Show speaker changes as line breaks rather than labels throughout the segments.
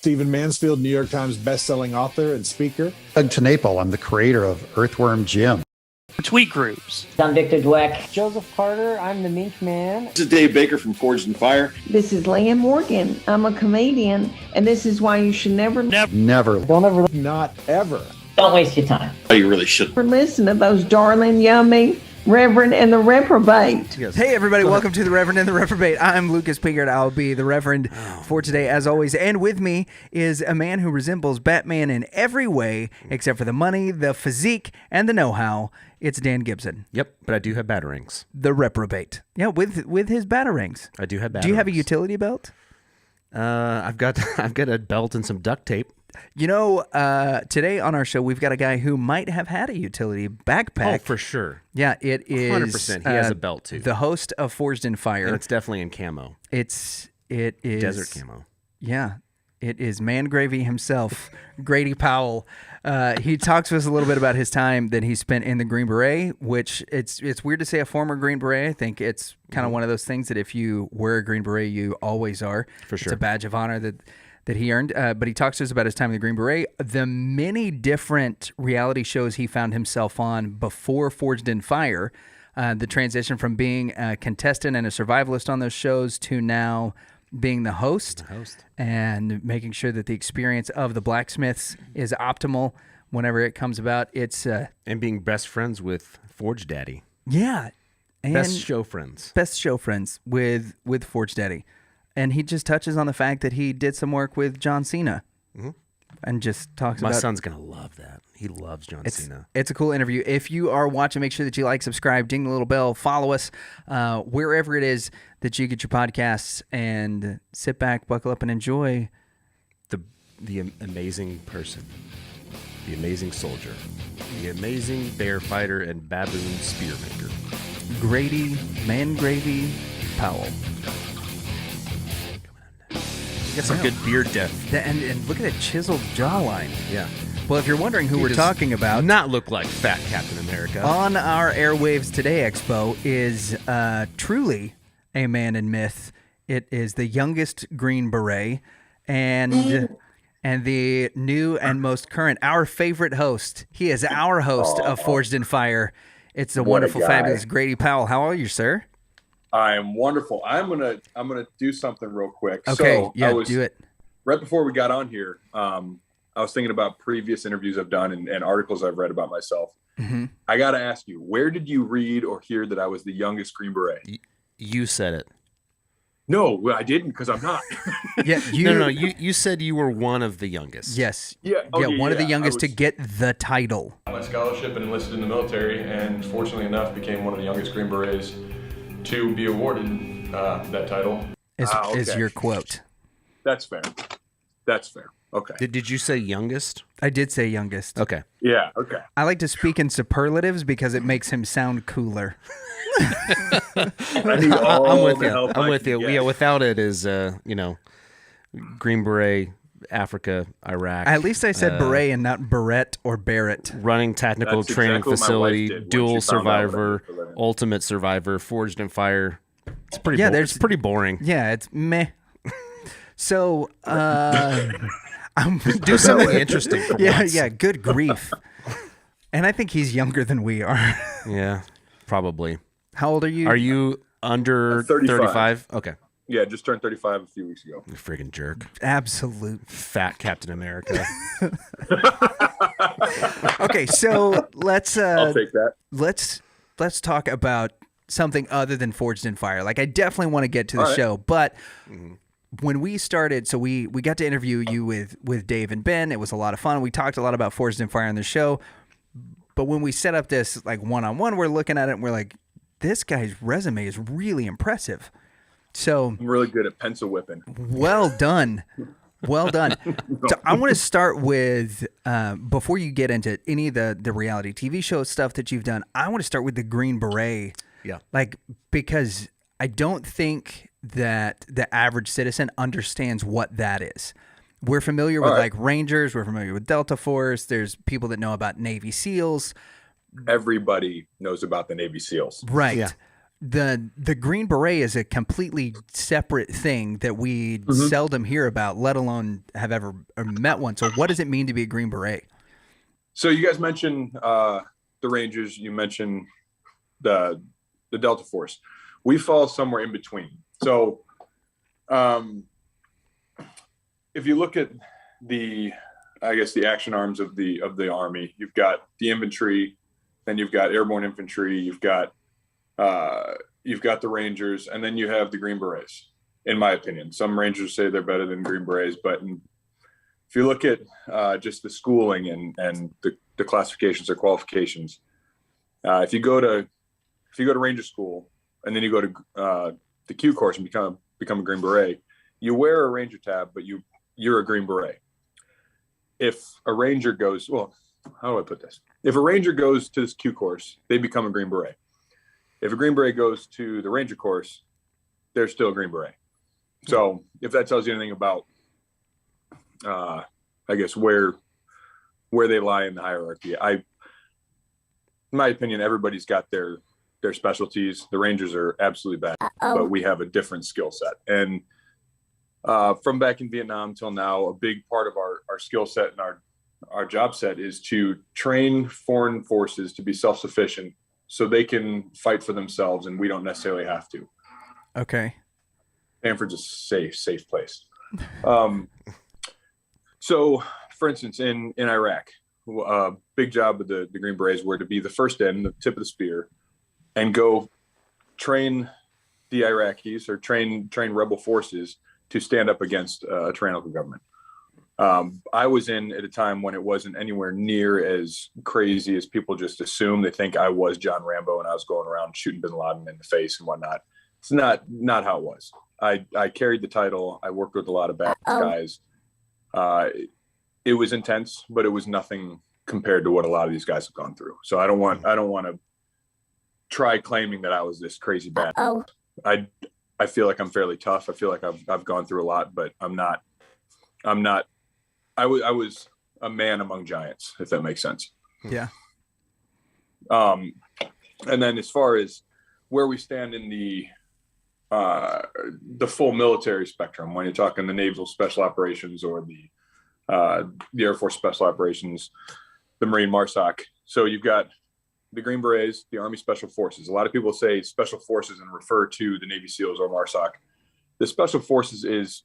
Stephen Mansfield, New York Times bestselling author and speaker.
Doug Tenaple, I'm the creator of Earthworm Jim.
Tweet Groups.
I'm Victor Dweck.
Joseph Carter, I'm the Mink Man.
This is Dave Baker from Forged in Fire.
This is Leah Morgan. I'm a comedian, and this is why you should never
Not ever.
Don't waste your time.
Oh, you really should.
listen to those darling, yummy Reverend and the Reprobate.
Yes.
Hey everybody, welcome to the Reverend and the Reprobate. I'm Lucas Piggard. I'll be the Reverend for today as always. And with me is a man who resembles Batman in every way except for the money, the physique, and the know-how. It's Dan Gibson.
Yep, but I do have batarangs.
The Reprobate. Yeah, with his batarangs.
I do have batarangs.
Do you have a utility belt?
I've got a belt and some duct tape.
You know, today on our show, we've got a guy who might have had a utility backpack.
Oh, for sure.
Yeah, it is
100%. He has a belt, too.
The host of Forged in Fire.
And it's definitely in camo.
It is
Desert camo.
Yeah, it is Man Gravy himself, Grady Powell. He talks to us a little bit about his time that he spent in the Green Beret, which it's weird to say a former Green Beret. I think it's kind of one of those things that if you wear a Green Beret, you always are.
For sure.
It's a badge of honor that he earned. But he talks to us about his time in the Green Beret, the many different reality shows he found himself on before Forged in Fire, the transition from being a contestant and a survivalist on those shows to now being the host. And making sure that the experience of the blacksmiths is optimal whenever it comes about. It's
and being best friends with Forge Daddy.
Yeah. And
Best show friends
with Forge Daddy. And he just touches on the fact that he did some work with John Cena. Mm-hmm. And just talks about...
My son's going to love that. He loves John Cena.
It's a cool interview. If you are watching, make sure that you like, subscribe, ding the little bell, follow us wherever it is that you get your podcasts, and sit back, buckle up, and enjoy
the amazing person, the amazing soldier, the amazing bear fighter and baboon spear maker,
Grady Man Gravy Powell.
Get some good beard depth.
And look at that chiseled jawline.
Yeah.
Well, if you're wondering who we're talking about,
not look like Fat Captain America.
On our Airwaves Today Expo is truly a man in myth. It is the youngest Green Beret and the new and most current, our favorite host. He is our host of Forged in Fire. It's the wonderful, fabulous Grady Powell. How are you, sir?
I am wonderful. I'm gonna do something real quick.
Okay,
so
yeah, do it.
Right before we got on here, I was thinking about previous interviews I've done and articles I've read about myself. Mm-hmm. I got to ask you, where did you read or hear that I was the youngest Green Beret?
You said it.
No, I didn't, because I'm not.
Yeah, no. You said you were one of the youngest.
Yes.
Yeah. Okay,
one of the youngest to get the title.
My scholarship and enlisted in the military, and fortunately enough, became one of the youngest Green Berets to be awarded that title.
Is your quote.
That's fair. Okay.
Did you say youngest?
I did say youngest.
Okay.
Yeah, okay.
I like to speak in superlatives because it makes him sound cooler.
I'm with you. Yeah, without it is, Green Beret, Africa, Iraq.
At least I said beret and not Barrett or Barrett.
Running technical training facility, dual survivor, ultimate survivor, Forged in Fire. It's pretty. It's pretty boring.
Yeah, it's meh. So,
do something interesting. For once.
Yeah. Good grief. And I think he's younger than we are.
Yeah, probably.
How old are you?
Are you under 35? Okay.
Yeah, just turned 35 a few weeks ago.
You friggin' jerk.
Absolute.
Fat Captain America.
Okay, so let's
I'll take that.
Let's talk about something other than Forged in Fire. Like, I definitely want to get to the show, but when we started, so we got to interview you with Dave and Ben. It was a lot of fun. We talked a lot about Forged in Fire on the show. But when we set up this like one-on-one, we're looking at it and we're like, this guy's resume is really impressive. So
I'm really good at pencil whipping.
Well done. Well done. So I want to start with, before you get into any of the reality TV show stuff that you've done, I want to start with the Green Beret.
Yeah.
Like, because I don't think that the average citizen understands what that is. We're familiar with like Rangers. We're familiar with Delta Force. There's people that know about Navy SEALs.
Everybody knows about the Navy SEALs.
Right.
Yeah.
the Green Beret is a completely separate thing that we seldom hear about, let alone have ever met one. So what does it mean to be a Green Beret?
So you guys mentioned the Rangers. You mentioned the Delta Force. We fall somewhere in between. So if you look at the action arms of the Army, you've got the infantry, then you've got airborne infantry, you've got the Rangers, and then you have the Green Berets. In my opinion, some Rangers say they're better than Green Berets, but if you look at just the schooling and the classifications or qualifications, if you go to Ranger School and then you go to the Q course and become a Green Beret, you wear a Ranger tab, but you're a Green Beret. If a Ranger goes, well, how do I put this? If a Ranger goes to this Q course, they become a Green Beret. If a Green Beret goes to the Ranger course, they're still a Green Beret. So if that tells you anything about, I guess where they lie in the hierarchy, in my opinion, everybody's got their specialties. The Rangers are absolutely bad, but we have a different skill set. And from back in Vietnam till now, a big part of our skill set and our job set is to train foreign forces to be self-sufficient so they can fight for themselves and we don't necessarily have to.
Okay.
Stanford's a safe place. So, for instance, in Iraq, a big job of the Green Berets were to be the first in, the tip of the spear, and go train the Iraqis or train rebel forces to stand up against a tyrannical government. I was in at a time when it wasn't anywhere near as crazy as people just assume. They think I was John Rambo and I was going around shooting bin Laden in the face and whatnot. It's not how it was. I carried the title. I worked with a lot of bad guys. It was intense, but it was nothing compared to what a lot of these guys have gone through. So I don't want to try claiming that I was this crazy bad. I feel like I'm fairly tough. I feel like I've gone through a lot, but I'm not. I was a man among giants, if that makes sense.
Yeah.
And then as far as where we stand in the full military spectrum, when you're talking the Naval Special Operations or the Air Force Special Operations, the Marine MARSOC. So you've got the Green Berets, the Army Special Forces. A lot of people say Special Forces and refer to the Navy SEALs or MARSOC. The Special Forces is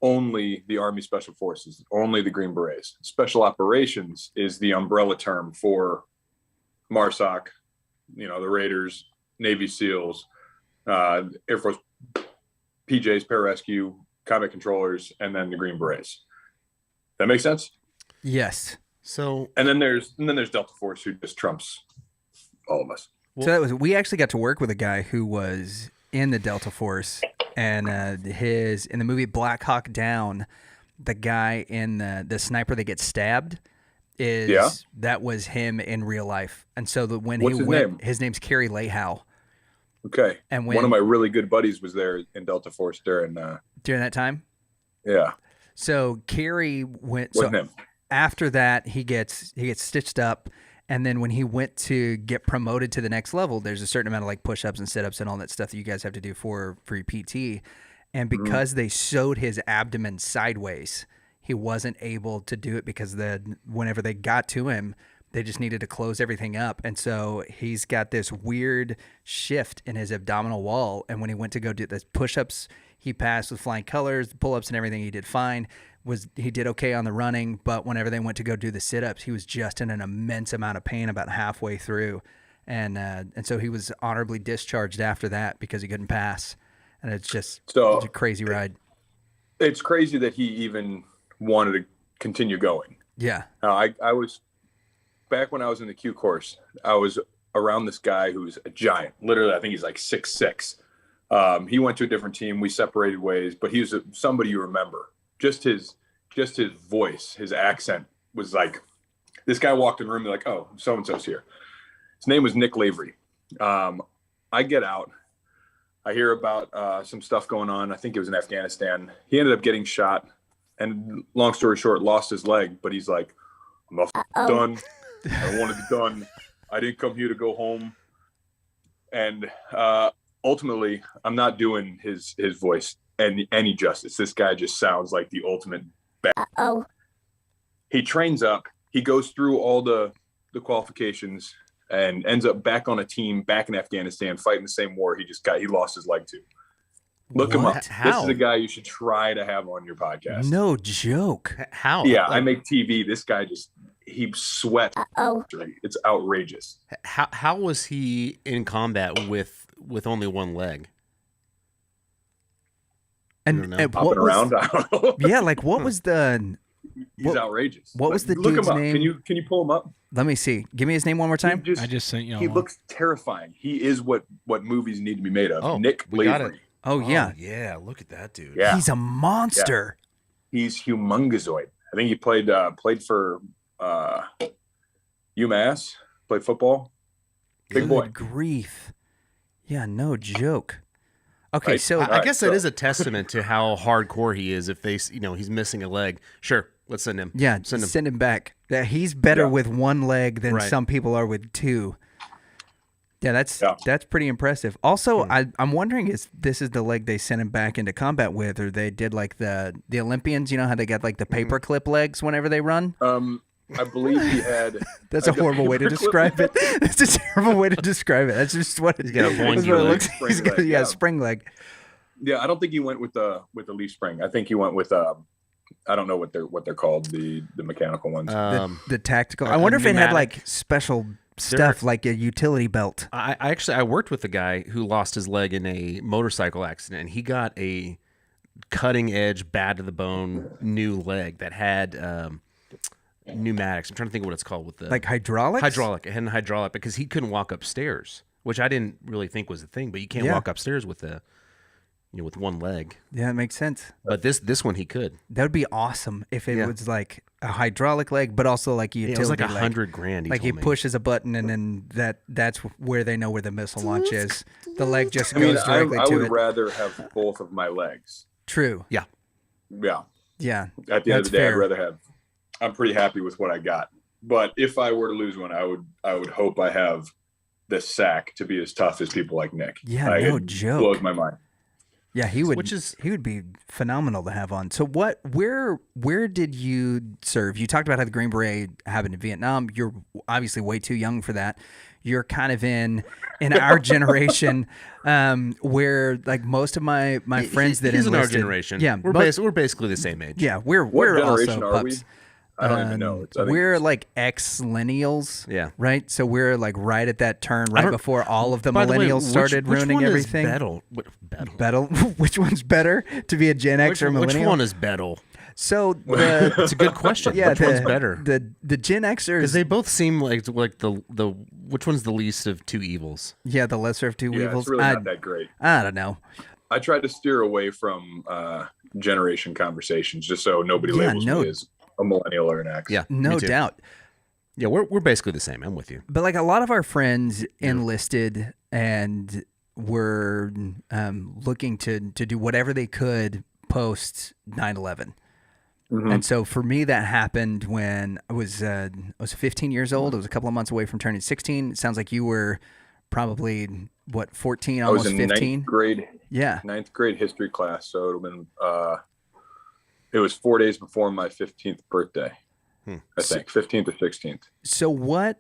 only the Army Special Forces, only the Green Berets. Special Operations is the umbrella term for MARSOC, the Raiders, Navy SEALs, Air Force PJs, pararescue, combat controllers, and then the Green Berets. That makes sense?
Yes.
So
and then there's Delta Force, who just trumps all of us.
So we actually got to work with a guy who was in the Delta Force, and in the movie Black Hawk Down, the guy in the sniper that gets stabbed that was him in real life. And so
What's his name?
His name's Kerry Layhow.
Okay. And one of my really good buddies was there in Delta Force during
that time.
Yeah.
So Kerry went.
Wasn't him.
After that, he gets stitched up, and then when he went to get promoted to the next level, there's a certain amount of like push-ups and sit-ups and all that stuff that you guys have to do for your PT. And because they sewed his abdomen sideways, he wasn't able to do it because whenever they got to him, they just needed to close everything up. And so he's got this weird shift in his abdominal wall. And when he went to go do the push-ups, he passed with flying colors, the pull-ups and everything. He did fine. He did okay on the running, but whenever they went to go do the sit-ups, he was just in an immense amount of pain about halfway through. And so he was honorably discharged after that because he couldn't pass. And it's just it's a crazy ride.
It's crazy that he even wanted to continue going.
Yeah.
I was back when I was in the Q course, I was around this guy who's a giant. Literally, I think he's like 6'6". He went to a different team. We separated ways, but he was somebody you remember. Just his voice, his accent was like, this guy walked in the room, they're like, oh, so-and-so's here. His name was Nick Lavery. I get out. I hear about some stuff going on. I think it was in Afghanistan. He ended up getting shot, and long story short, lost his leg. But he's like, I'm not done. I don't want to be done. I didn't come here to go home. And ultimately, I'm not doing his voice any justice. This guy just sounds like the ultimate bad. He trains up. He goes through all the qualifications and ends up back on a team back in Afghanistan fighting the same war he lost his leg to. Look him up.
How?
This is a guy you should try to have on your podcast.
No joke.
How?
Yeah, I make TV. This guy he sweats. It's outrageous.
How was he in combat with only one leg?
And
Hopping around. I don't know.
Yeah, like what was the?
He's outrageous.
What was the
Look
dude's
him up.
name?
Can you pull him up?
Let me see. Give me his name one more time.
I just sent you.
He looks terrifying. He is what movies need to be made of.
Oh,
Nick
we got
Lavery.
it.
Oh yeah,
yeah. Look at that dude.
Yeah.
he's a monster.
Yeah. He's humongozoid. I think he played for UMass. Played football. Big
Good
boy.
grief. Yeah, no joke. Okay,
Right.
so
I guess that is a testament to how hardcore he is. If he's missing a leg, sure, let's send him.
yeah, send him back. Yeah, he's better with one leg than
Right.
some people are with two. Yeah, that's pretty impressive. Also, I'm wondering if this is the leg they sent him back into combat with, or they did like the Olympians. You know how they got like the paperclip legs whenever they run.
I believe he had.
That's a horrible way to describe it. That's a terrible way to describe it. That's just what
He's got a
that's
boinky
what it
leg.
looks. He's got,
Yeah.
spring leg.
Yeah, I don't think he went with the leaf spring. I think he went with I don't know what they're called, the mechanical ones.
The tactical. I wonder if it had
pneumatic.
like special stuff, like a utility belt.
I worked with a guy who lost his leg in a motorcycle accident, and he got a cutting edge, bad to the bone new leg that had pneumatics. I'm trying to think of what it's called with the
Like hydraulics?
hydraulic. It had a hydraulic because he couldn't walk upstairs, which I didn't really think was a thing. But you can't walk upstairs with with one leg.
Yeah, that makes sense.
But this one he could.
That would be awesome if it was like a hydraulic leg, but also like a utility
It was like
leg.
$100,000.
Like he pushes a button, and then that's where they know where the missile launch is. The leg just
I mean,
goes directly
I
to
would
it.
rather have both of my legs.
True.
Yeah.
Yeah.
At the end of
That's
the day,
fair.
I'd rather have. I'm pretty happy with what I got. But if I were to lose one, I would hope I have the sack to be as tough as people like Nick.
Yeah, no
it
joke.
Blows my mind.
Yeah, he would.
Which is-
he would be phenomenal to have on. So where did you serve? You talked about how the Green Beret happened in Vietnam. You're obviously way too young for that. You're kind of in our generation, where like most of my friends that
he's in our
enlisted,
generation.
Yeah,
we're basically the same age.
yeah, we're
generation
also
are we?
pups.
I don't even know. I think
We're
it's-
like ex-millennials,
Yeah.
right? So we're like right at that turn, right
don't-
before all of the
By the way,
millennials started
which
ruining
one is
everything.
Bettel?
Bettel. Which one's better, to be a Gen X or millennial?
Which one is Bettel?
So the
It's a good question.
yeah,
which one's better?
The Gen Xers,
Because they both seem like the which one's the least of two evils?
yeah, the lesser of two
Yeah,
evils.
it's really not that great.
I don't know.
I tried to steer away from generation conversations just so nobody
Yeah,
labels me as a millennial or an X.
Yeah,
No
me too.
doubt.
Yeah, we're basically the same. I'm with you.
But like a lot of our friends enlisted and were looking to do whatever they could post 9/11. And so for me, that happened when I was 15 years old. I was a couple of months away from turning 16. It sounds like you were probably 14,
I was
almost
in
15.
ninth grade.
Yeah.
Ninth grade history class, so it would have been. It was 4 days before my 15th birthday. I think 15th or 16th.
So what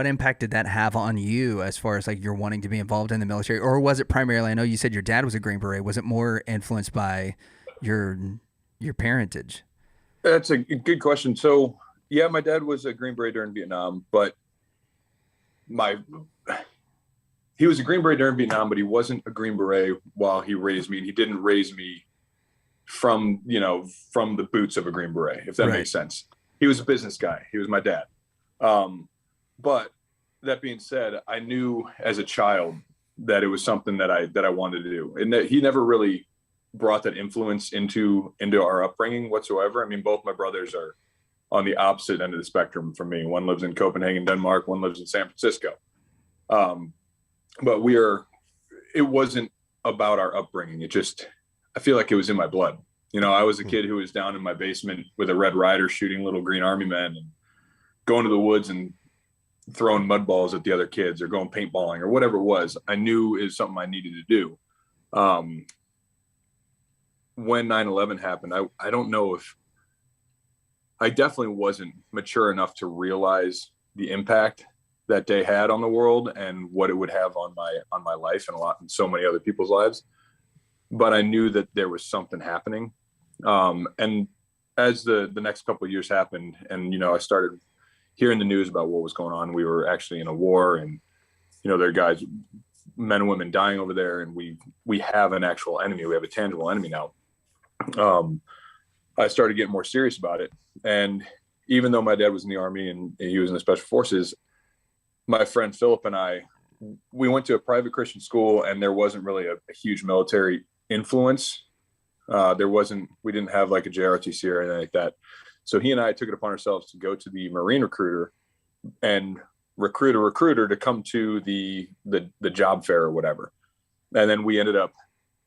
impact did that have on you as far as like you're wanting to be involved in the military, or was it primarily? I know you said your dad was a Green Beret. Was it more influenced by your parentage?
That's a good question. So yeah, my dad was a Green Beret during Vietnam, but he was a Green Beret during Vietnam, but he wasn't a Green Beret while he raised me, and he didn't raise me from the boots of a Green Beret, if that
Right.
makes sense. He was a business guy. He was my dad. But that being said, I knew as a child that it was something that I wanted to do, and that he never really brought that influence into our upbringing whatsoever. I mean, both my brothers are on the opposite end of the spectrum from me. One lives in Copenhagen, Denmark. One lives in San Francisco. But it wasn't about our upbringing. I feel like it was in my blood. I was a kid who was down in my basement with a Red Ryder shooting little green army men and going to the woods and, throwing mud balls at the other kids or going paintballing or whatever it was. I knew is something I needed to do. When 9/11 happened, I don't know if I definitely wasn't mature enough to realize the impact that day had on the world and what it would have on my life and so many other people's lives. But I knew that there was something happening. And as the next couple of years happened, and I started hearing the news about what was going on. We were actually in a war, and there are guys, men and women dying over there, and we have an actual enemy. We have a tangible enemy now. I started getting more serious about it. And even though my dad was in the Army and he was in the Special Forces, my friend Philip and we went to a private Christian school, and there wasn't really a huge military influence. We didn't have like a JROTC or anything like that. So he and I took it upon ourselves to go to the Marine recruiter and recruit a recruiter to come to the job fair or whatever. And then we ended up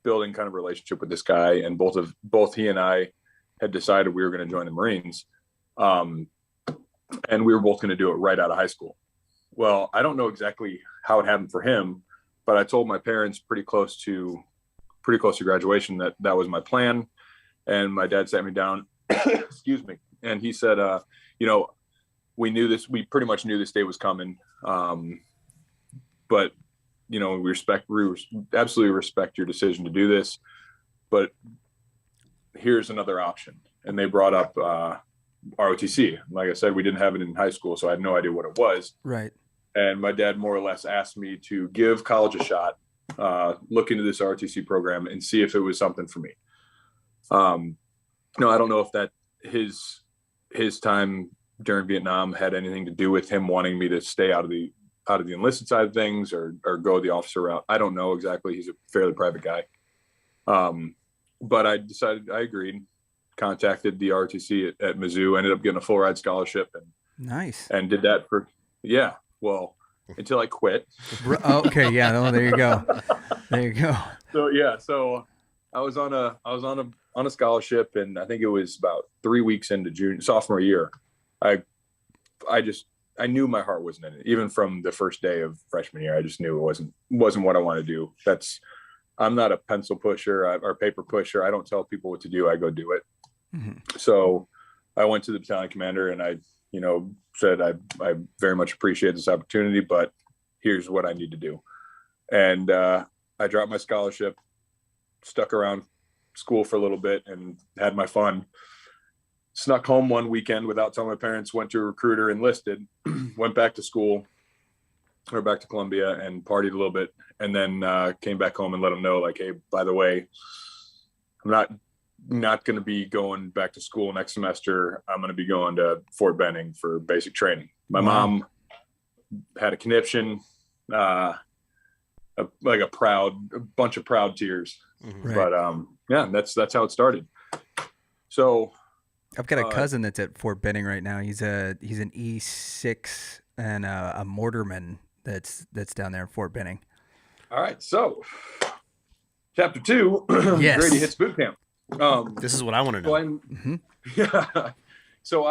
building kind of a relationship with this guy, and both he and I had decided we were going to join the Marines. And we were both going to do it right out of high school. Well, I don't know exactly how it happened for him, but I told my parents pretty close to graduation that was my plan. And my dad sat me down, excuse me. And he said, we pretty much knew this day was coming. But we absolutely respect your decision to do this, but here's another option. And they brought up, ROTC. Like I said, we didn't have it in high school, so I had no idea what it was.
Right.
And my dad more or less asked me to give college a shot, look into this ROTC program and see if it was something for me. I don't know if that his time during Vietnam had anything to do with him wanting me to stay out of the enlisted side of things or go the officer route. I don't know exactly. He's a fairly private guy. But I agreed, contacted the ROTC at Mizzou, ended up getting a full ride scholarship and did that until I quit.
Okay. Yeah. There you go.
So I was on a scholarship, and I think it was about 3 weeks into sophomore year. I knew my heart wasn't in it. Even from the first day of freshman year, I just knew it wasn't what I want to do. I'm not a pencil pusher or paper pusher. I don't tell people what to do. I go do it. Mm-hmm. So I went to the battalion commander, and I said, I very much appreciate this opportunity, but here's what I need to do. And I dropped my scholarship, stuck around school for a little bit, and had my fun. Snuck home one weekend without telling my parents, went to a recruiter, enlisted, went back to school or back to Columbia and partied a little bit. And then came back home and let them know, like, hey, by the way, I'm not going to be going back to school next semester. I'm going to be going to Fort Benning for basic training. My mom had a conniption, a bunch of proud tears. Mm-hmm. But that's how it started. So
I've got a cousin that's at Fort Benning right now. He's an E6 and a mortarman that's down there in Fort Benning.
All right, so chapter 2,
yes.
Grady hits boot camp.
This is what I want to know.
Yeah. So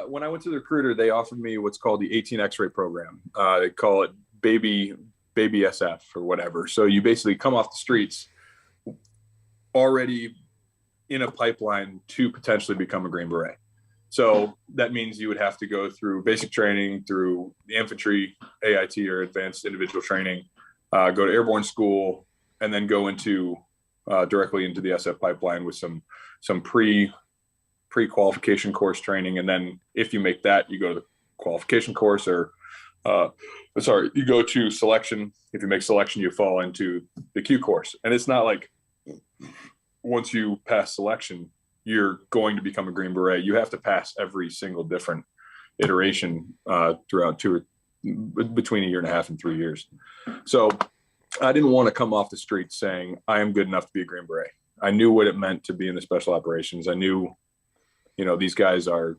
when I went to the recruiter, they offered me what's called the 18 X-ray program. They call it baby SF or whatever. So you basically come off the streets already in a pipeline to potentially become a Green Beret. So that means you would have to go through basic training, through the infantry, AIT or advanced individual training, go to airborne school, and then go into directly into the SF pipeline with some pre-qualification course training. And then if you make that, you go to the qualification course you go to selection. If you make selection, you fall into the Q course. And it's not like once you pass selection, you're going to become a Green Beret. You have to pass every single different iteration throughout between 1.5 years and 3 years. So I didn't want to come off the street saying I am good enough to be a Green Beret. I knew what it meant to be in the special operations. I knew, these guys are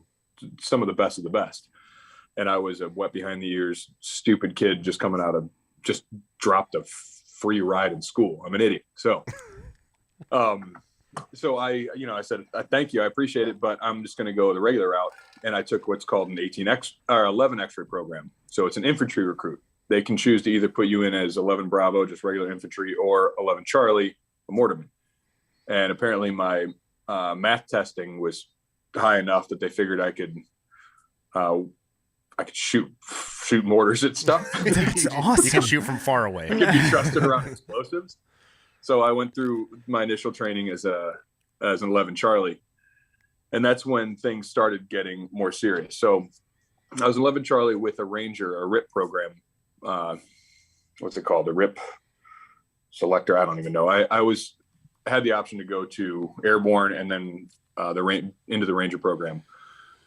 some of the best. And I was a wet behind the ears, stupid kid just dropped a free ride in school. I'm an idiot. So, I said, thank you. I appreciate it, but I'm just going to go the regular route. And I took what's called an 11 X-ray program. So it's an infantry recruit. They can choose to either put you in as 11 Bravo, just regular infantry, or 11 Charlie, a mortarman. And apparently my math testing was high enough that they figured I could shoot mortars at stuff.
That's awesome.
You can shoot from far away.
I could be trusted around explosives. So I went through my initial training as an 11 Charlie, and that's when things started getting more serious. So I was 11 Charlie with a Ranger, a RIP program. What's it called? The RIP selector. I don't even know. I had the option to go to airborne and then into the Ranger program.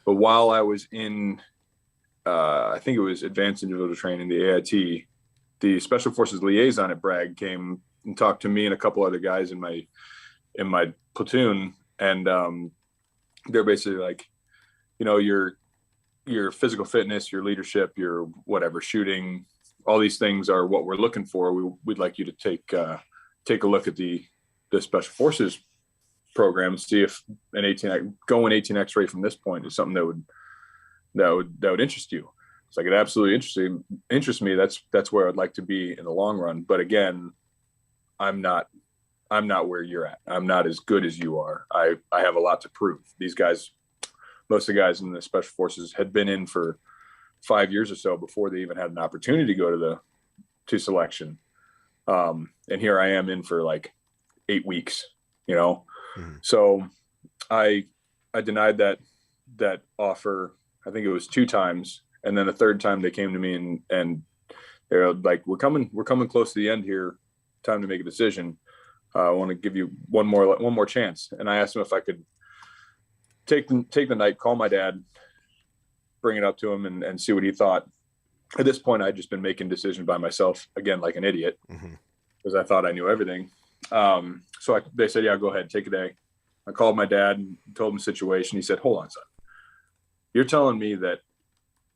But while I was in, I think it was advanced individual training, the AIT, the Special Forces liaison at Bragg came and talked to me and a couple other guys in my platoon, and they're basically like, your physical fitness, your leadership, your whatever, shooting, all these things are what we're looking for. We'd like you to take a look at the Special Forces program and see if an 18 X-ray from this point is something that would interest you. It's like, it absolutely interests me. That's where I'd like to be in the long run. But again, I'm not where you're at. I'm not as good as you are. I have a lot to prove. These guys, most of the guys in the Special Forces had been in for 5 years or so before they even had an opportunity to go to selection. And here I am in for like 8 weeks, So I denied that offer. I think it was 2 times. And then the third time they came to me and they're like, we're coming close to the end here. Time to make a decision. I want to give you one more chance. And I asked him if I could take the night, call my dad, bring it up to him and see what he thought. At this point, I'd just been making decisions by myself, again, like an idiot, because I thought I knew everything. So they said, yeah, go ahead, take a day. I called my dad and told him the situation. He said, hold on, son. You're telling me that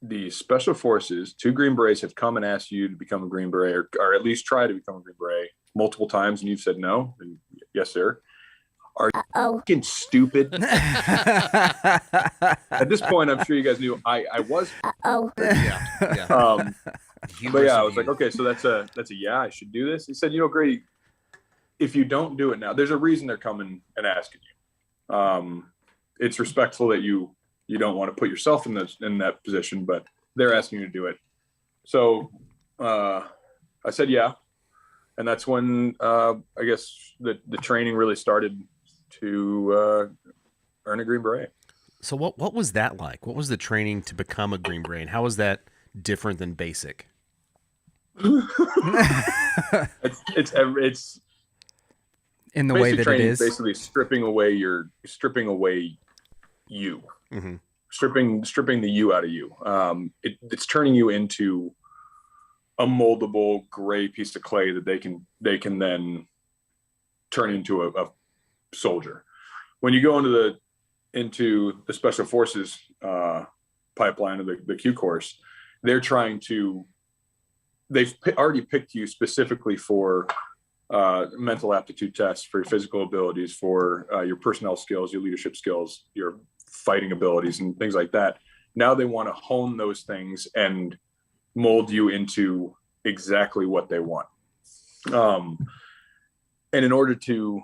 the Special Forces, 2 Green Berets, have come and asked you to become a Green Beret, or at least try to become a Green Beret multiple times, and you've said no? And yes, sir. Are you fucking stupid? At this point, I'm sure you guys knew I was.
Yeah.
But yeah, I was like, okay, so that's a yeah, I should do this. He said, Grady, if you don't do it now, there's a reason they're coming and asking you. It's respectful that you don't want to put yourself in that position, but they're asking you to do it. So I said yeah, and that's when I guess the training really started to earn a Green Beret.
So what was that like? What was the training to become a Green Beret, and how was that different than basic?
It's
in the way that it is
basically stripping away you, stripping the you out of you. It's turning you into a moldable gray piece of clay that they can then turn into a soldier. When you go into the Special Forces pipeline of the Q course, they've already picked you specifically for mental aptitude tests, for your physical abilities, for your personnel skills, your leadership skills, your fighting abilities, and things like that. Now they want to hone those things and mold you into exactly what they want. And in order to,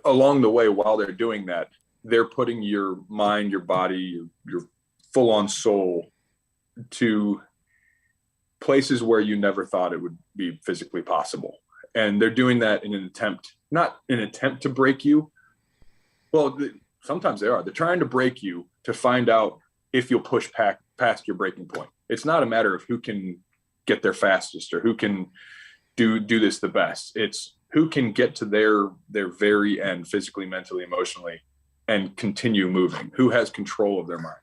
along the way, while they're doing that, they're putting your mind, your body, your full-on soul to places where you never thought it would be physically possible. And they're doing that in not an attempt to break you. Well, sometimes they are. They're trying to break you to find out if you'll push past your breaking point. It's not a matter of who can get there fastest or who can do this the best. It's who can get to their very end, physically, mentally, emotionally, and continue moving, who has control of their mind.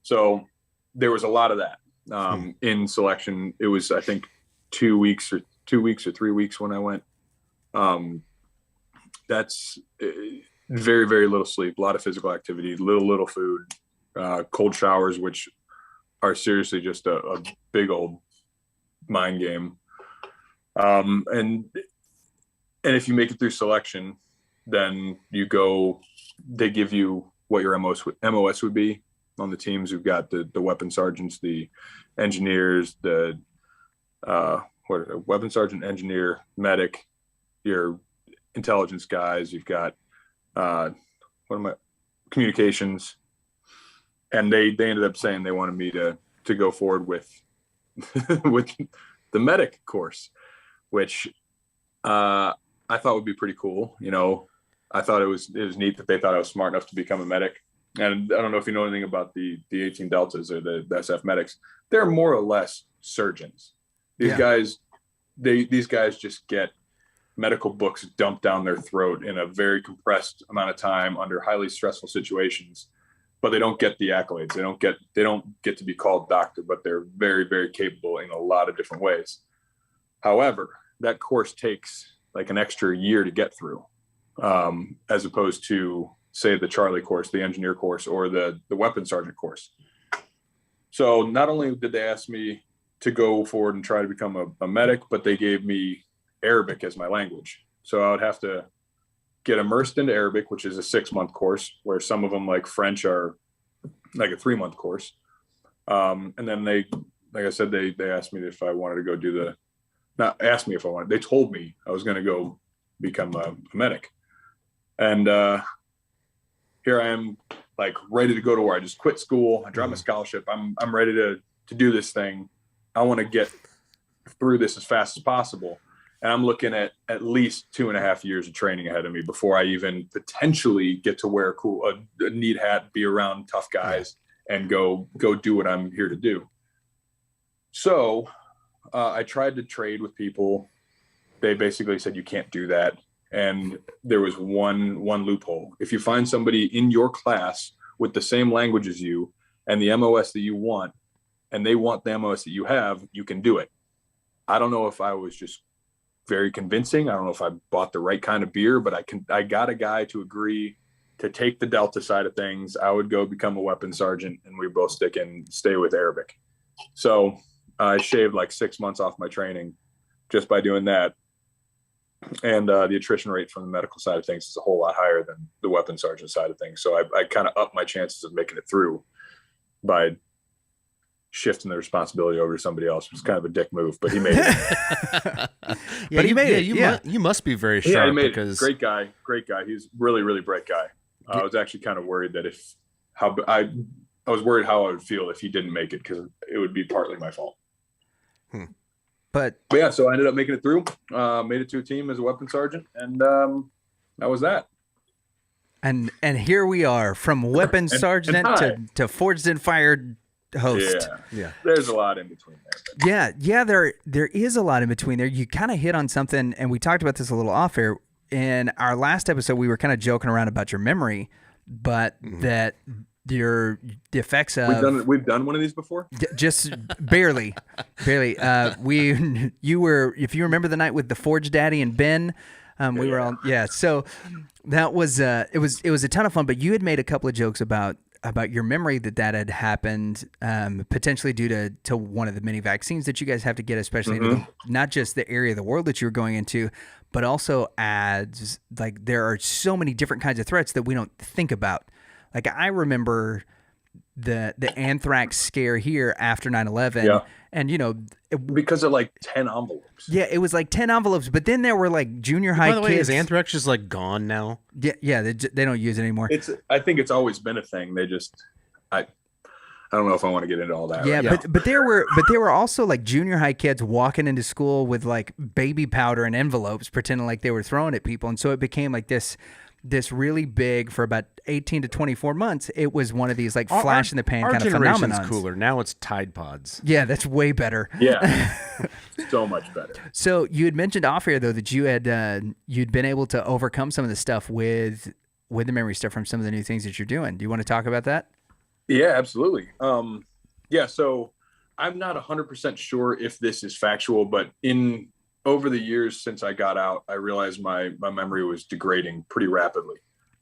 So there was a lot of that in selection. It was, I think, 2 weeks or 3 weeks when I went. That's very, very little sleep, a lot of physical activity, little food, cold showers, which are seriously just a big old mind game. And if you make it through selection, then they give you what your MOS would be. on the teams. We've got the weapon sergeants, the engineers, the weapon sergeant, engineer, medic, your intelligence guys. You've got communications, and they ended up saying they wanted me to go forward with with the medic course, which I thought would be pretty cool. You know, I thought it was neat that they thought I was smart enough to become a medic. And I don't know if you know anything about the 18 Deltas or the SF medics. They're more or less surgeons. These guys just get medical books dumped down their throat in a very compressed amount of time under highly stressful situations, but they don't get the accolades. They don't get to be called doctor, but they're very, very capable in a lot of different ways. However, that course takes like an extra year to get through, as opposed to, say, the Charlie course, the engineer course, or the weapon sergeant course. So not only did they ask me to go forward and try to become a medic, but they gave me Arabic as my language. So I would have to get immersed into Arabic, which is a 6-month course, where some of them, like French, are like a 3-month course. And then they asked me if I wanted to go do they told me I was going to go become a medic. And here I am, like, ready to go to war. I just quit school. I dropped my scholarship. I'm ready to do this thing. I want to get through this as fast as possible. And I'm looking at least 2.5 years of training ahead of me before I even potentially get to wear a neat hat, be around tough guys, and go do what I'm here to do. So I tried to trade with people. They basically said, you can't do that. And there was one loophole. If you find somebody in your class with the same language as you and the MOS that you want, and they want the MOS that you have, you can do it. I don't know if I was just very convincing. I don't know if I bought the right kind of beer, but I got a guy to agree to take the Delta side of things. I would go become a weapon sergeant, and we both stay with Arabic. So I shaved like 6 months off my training just by doing that. And the attrition rate from the medical side of things is a whole lot higher than the weapon sergeant side of things. So I kind of upped my chances of making it through by shifting the responsibility over to somebody else. It was kind of a dick move, but he made it.
But he made it. You must be very sharp.
Yeah, he made
because
it. Great guy. He's a really, really bright guy. I was actually kind of worried that I was worried how I would feel if he didn't make it, because it would be partly my fault.
But
yeah, so I ended up making it through, made it to a team as a weapon sergeant, and that was that.
And here we are, from weapon sergeant to forged and fired host.
Yeah. There's a lot in between there.
Yeah, there is a lot in between there. You kind of hit on something, and we talked about this a little off air. In our last episode, we were kind of joking around about your memory, but that the effects of
we've done one of these before,
just barely. If you remember the night with the Forge Daddy and Ben, we were all so that was it was a ton of fun. But you had made a couple of jokes about your memory that had happened, potentially due to one of the many vaccines that you guys have to get, especially into not just the area of the world that you were going into, but also as like there are so many different kinds of threats that we don't think about. Like I remember the anthrax scare here after 9/11, and
because of like 10 envelopes.
Yeah, it was like 10 envelopes, but then there were like junior high kids. By the way,
is anthrax just like gone now?
Yeah, they don't use it anymore.
I think it's always been a thing. They just I don't know if I want to get into all that.
Yeah, right? but there were also like junior high kids walking into school with like baby powder and envelopes, pretending like they were throwing at people, and so it became like this really big, for about 18 to 24 months. It was one of these like flash in the pan kind of phenomenons.
Our generation's cooler. Now it's Tide Pods.
Yeah, that's way better.
Yeah, so much better.
So you had mentioned off air though that you'd been able to overcome some of the stuff with the memory stuff from some of the new things that you're doing. Do you want to talk about that?
Yeah, absolutely. So I'm not 100% sure if this is factual, but over the years since I got out, I realized my memory was degrading pretty rapidly.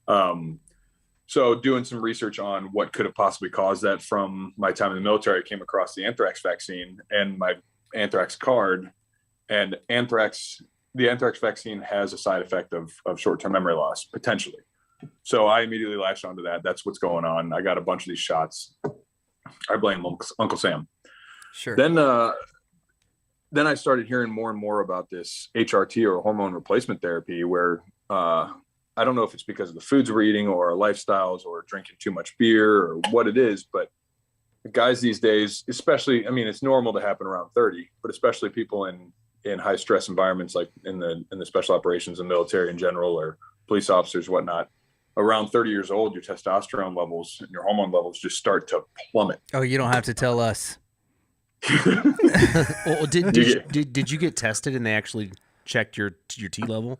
So doing some research on what could have possibly caused that from my time in the military, I came across the anthrax vaccine and my anthrax card. And the anthrax vaccine has a side effect of short-term memory loss, potentially. So I immediately latched onto that. That's what's going on. I got a bunch of these shots. I blame Uncle Sam.
Sure.
Then I started hearing more and more about this HRT, or hormone replacement therapy, where I don't know if it's because of the foods we're eating or our lifestyles or drinking too much beer or what it is, but guys these days, especially, I mean, it's normal to happen around 30, but especially people in high stress environments, like in the special operations and military in general, or police officers, whatnot, around 30 years old, your testosterone levels and your hormone levels just start to plummet.
Oh, you don't have to tell us.
Well, did you get tested and they actually checked your T level?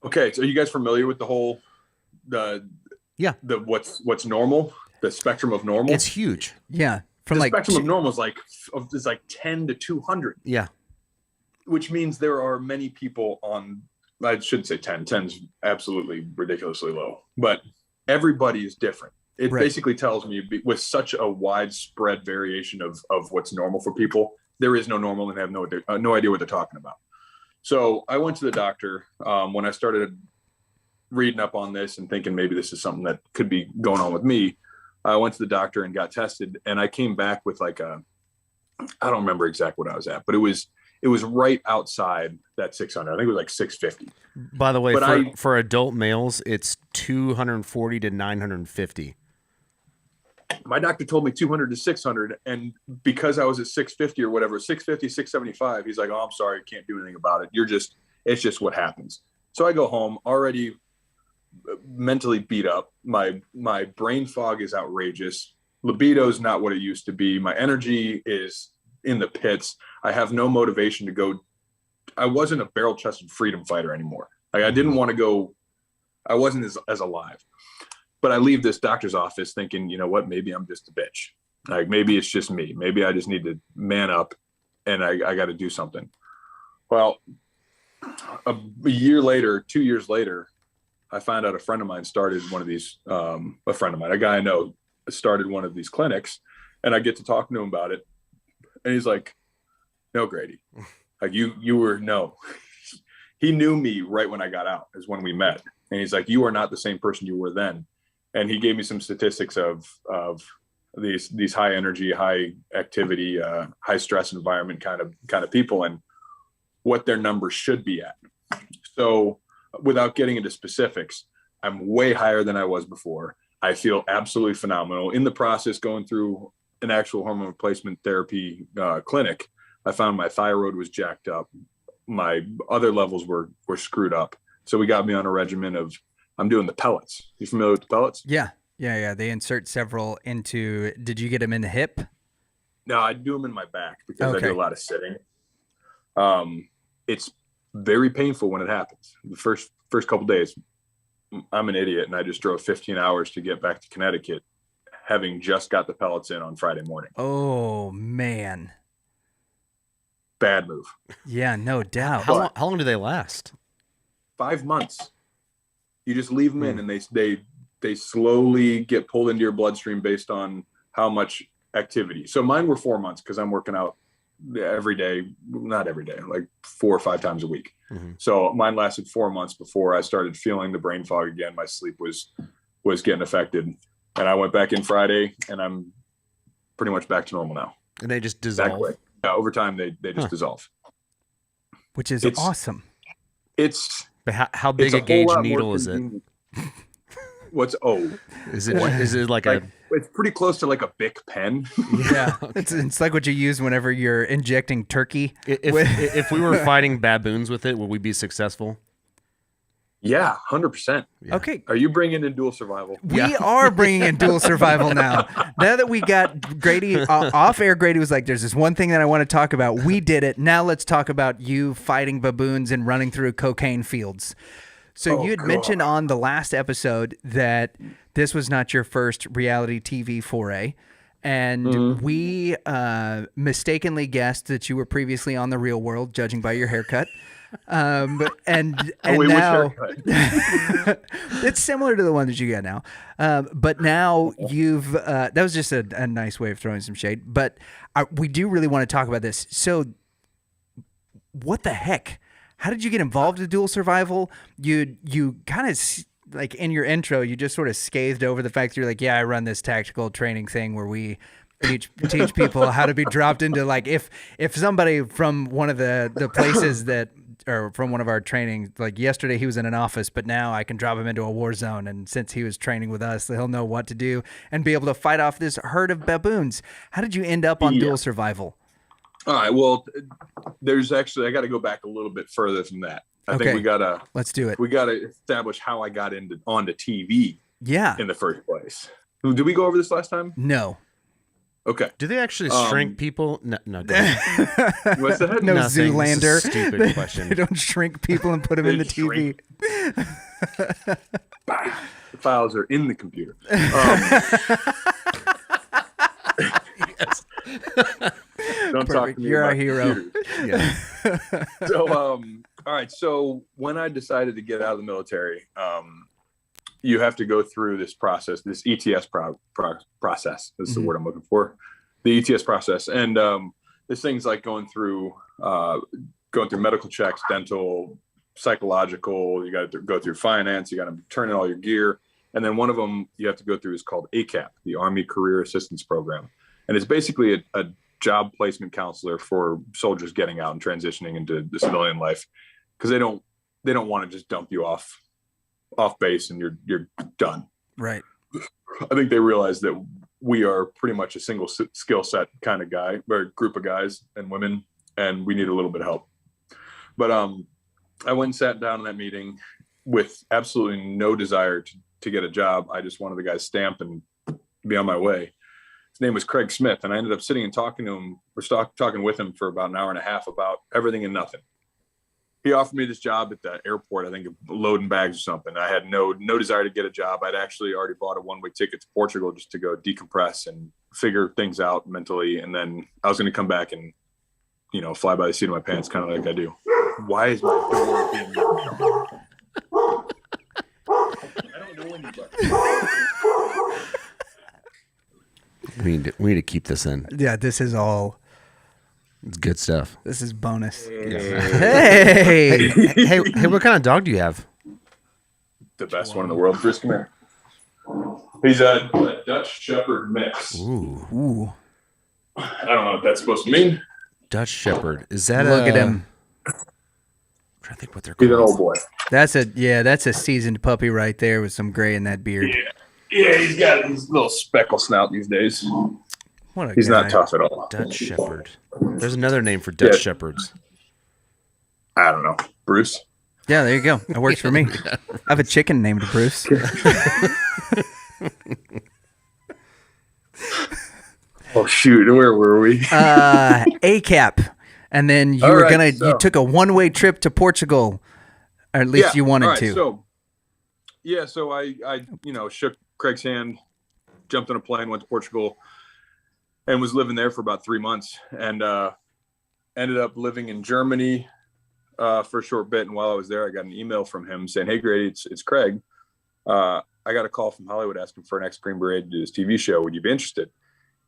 Okay, so are you guys familiar with the whole what's normal, the spectrum of normal?
It's huge.
Yeah,
from the spectrum of normal is like 10 to 200.
Yeah,
which means there are many people on. I shouldn't say 10. 10's absolutely ridiculously low, but everybody is different. It basically tells me, with such a widespread variation of what's normal for people, there is no normal, and have no idea what they're talking about. So I went to the doctor when I started reading up on this and thinking maybe this is something that could be going on with me. I went to the doctor and got tested, and I came back with I don't remember exactly what I was at, but it was right outside that 600. I think it was like 650.
By the way, for adult males, it's 240 to 950.
My doctor told me 200 to 600. And because I was at 650 or whatever, 650, 675, he's like, oh, I'm sorry, I can't do anything about it. It's just what happens. So I go home already mentally beat up. My brain fog is outrageous. Libido is not what it used to be. My energy is in the pits. I have no motivation to go. I wasn't a barrel-chested freedom fighter anymore. Like, I didn't want to go. I wasn't as alive. But I leave this doctor's office thinking, you know what, maybe I'm just a bitch. Like, maybe it's just me. Maybe I just need to man up, and I got to do something. Well, a year later, 2 years later, I found out a friend of mine started one of these, a guy I know started one of these clinics, and I get to talk to him about it. And he's like, no, Grady, like you were, no. He knew me right when I got out, is when we met. And he's like, you are not the same person you were then. And he gave me some statistics of these high energy, high activity, high stress environment kind of people, and what their numbers should be at. So without getting into specifics, I'm way higher than I was before. I feel absolutely phenomenal. In the process, going through an actual hormone replacement therapy clinic, I found my thyroid was jacked up. My other levels were screwed up. So we got me on a regimen of, I'm doing the pellets. You familiar with the pellets?
Yeah. They insert several into, did you get them in the hip?
No, I do them in my back because I do a lot of sitting. It's very painful when it happens. The first couple days, I'm an idiot, and I just drove 15 hours to get back to Connecticut, having just got the pellets in on Friday morning.
Oh, man.
Bad move.
Yeah, no doubt.
How long do they last?
5 months. You just leave them in, and they slowly get pulled into your bloodstream based on how much activity. So mine were 4 months because I'm working out every day, not every day, like 4 or 5 times a week. Mm-hmm. So mine lasted 4 months before I started feeling the brain fog again. My sleep was getting affected, and I went back in Friday, and I'm pretty much back to normal now.
And they just dissolve.
Yeah, over time they just dissolve,
which is awesome.
But how big a gauge needle is it?
What's
Is it like a?
It's pretty close to like a Bic pen.
Yeah, it's like what you use whenever you're injecting turkey.
If we were fighting baboons with it, would we be successable?
Yeah, 100%.
Yeah. Okay.
Are you bringing in dual survival?
We are bringing in dual survival now. Now that we got Grady off air, Grady was like, there's this one thing that I want to talk about. We did it. Now let's talk about you fighting baboons and running through cocaine fields. So you had mentioned on the last episode that this was not your first reality TV foray. And we mistakenly guessed that you were previously on The Real World, judging by your haircut. And now it's similar to the one that you got now. But now you've that was just a nice way of throwing some shade. But we do really want to talk about this. So what the heck? How did you get involved in dual survival? You kind of like in your intro, you just sort of scathed over the fact that you're like, yeah, I run this tactical training thing where we teach people how to be dropped into, like, if somebody from one of the places that, or from one of our trainings, like yesterday he was in an office, but now I can drop him into a war zone. And since he was training with us, he'll know what to do and be able to fight off this herd of baboons. How did you end up on dual survival?
All right. Well, there's actually, I got to go back a little bit further from that. I think let's do it. We got to establish how I got onto TV.
Yeah.
In the first place. Did we go over this last time?
No.
Okay.
Do they actually shrink people? No.
What's that?
No, Zoolander.
Stupid question.
They don't shrink people and put them in the TV.
The files are in the computer. Don't talk to me.
You're our hero.
Yeah. So, all right. So when I decided to get out of the military, you have to go through this process, this ETS process. This is the word I'm looking for. The ETS process. And there's things like going through medical checks, dental, psychological. You got to go through finance. You got to turn in all your gear. And then one of them you have to go through is called ACAP, the Army Career Assistance Program. And it's basically a job placement counselor for soldiers getting out and transitioning into the civilian life, because they don't want to just dump you off base and you're done.
Right.
I think they realize that we are pretty much a single skill set kind of guy, or group of guys and women, and we need a little bit of help. But I went and sat down in that meeting with absolutely no desire to get a job. I just wanted the guy's stamp and be on my way. His name was Craig Smith, and I ended up sitting and talking to him. We're talking with him for about an hour and a half about everything and nothing. He offered me this job at the airport, I think, loading bags or something. I had no desire to get a job. I'd actually already bought a one-way ticket to Portugal just to go decompress and figure things out mentally. And then I was going to come back and, fly by the seat of my pants, kind of like I do. Why is my door being I don't know anybody.
We need to keep this in.
Yeah, this is all.
It's good stuff.
This is bonus.
Hey, what kind of dog do you have?
The best one in the world. Chris, come here. He's a Dutch Shepherd mix.
Ooh.
I don't know what that's supposed to mean.
Dutch Shepherd. Is that
Look at him.
I'm trying to think what they're called.
He's an old boy.
That's a seasoned puppy right there with some gray in that beard.
Yeah, he's got his little speckle snout these days. He's not tough at all.
Dutch Shepherd. There's another name for Dutch Shepherds.
I don't know. Bruce?
Yeah, there you go. That works for me. I have a chicken named Bruce.
Oh, shoot. Where were we?
ACAP. And then you took a one-way trip to Portugal, or at least you wanted to.
So I shook Craig's hand, jumped on a plane, went to Portugal, and was living there for about 3 months, and ended up living in Germany for a short bit. And while I was there, I got an email from him saying, "Hey, Grady, it's Craig. I got a call from Hollywood asking for an ex-Green Beret to do this TV show. Would you be interested?"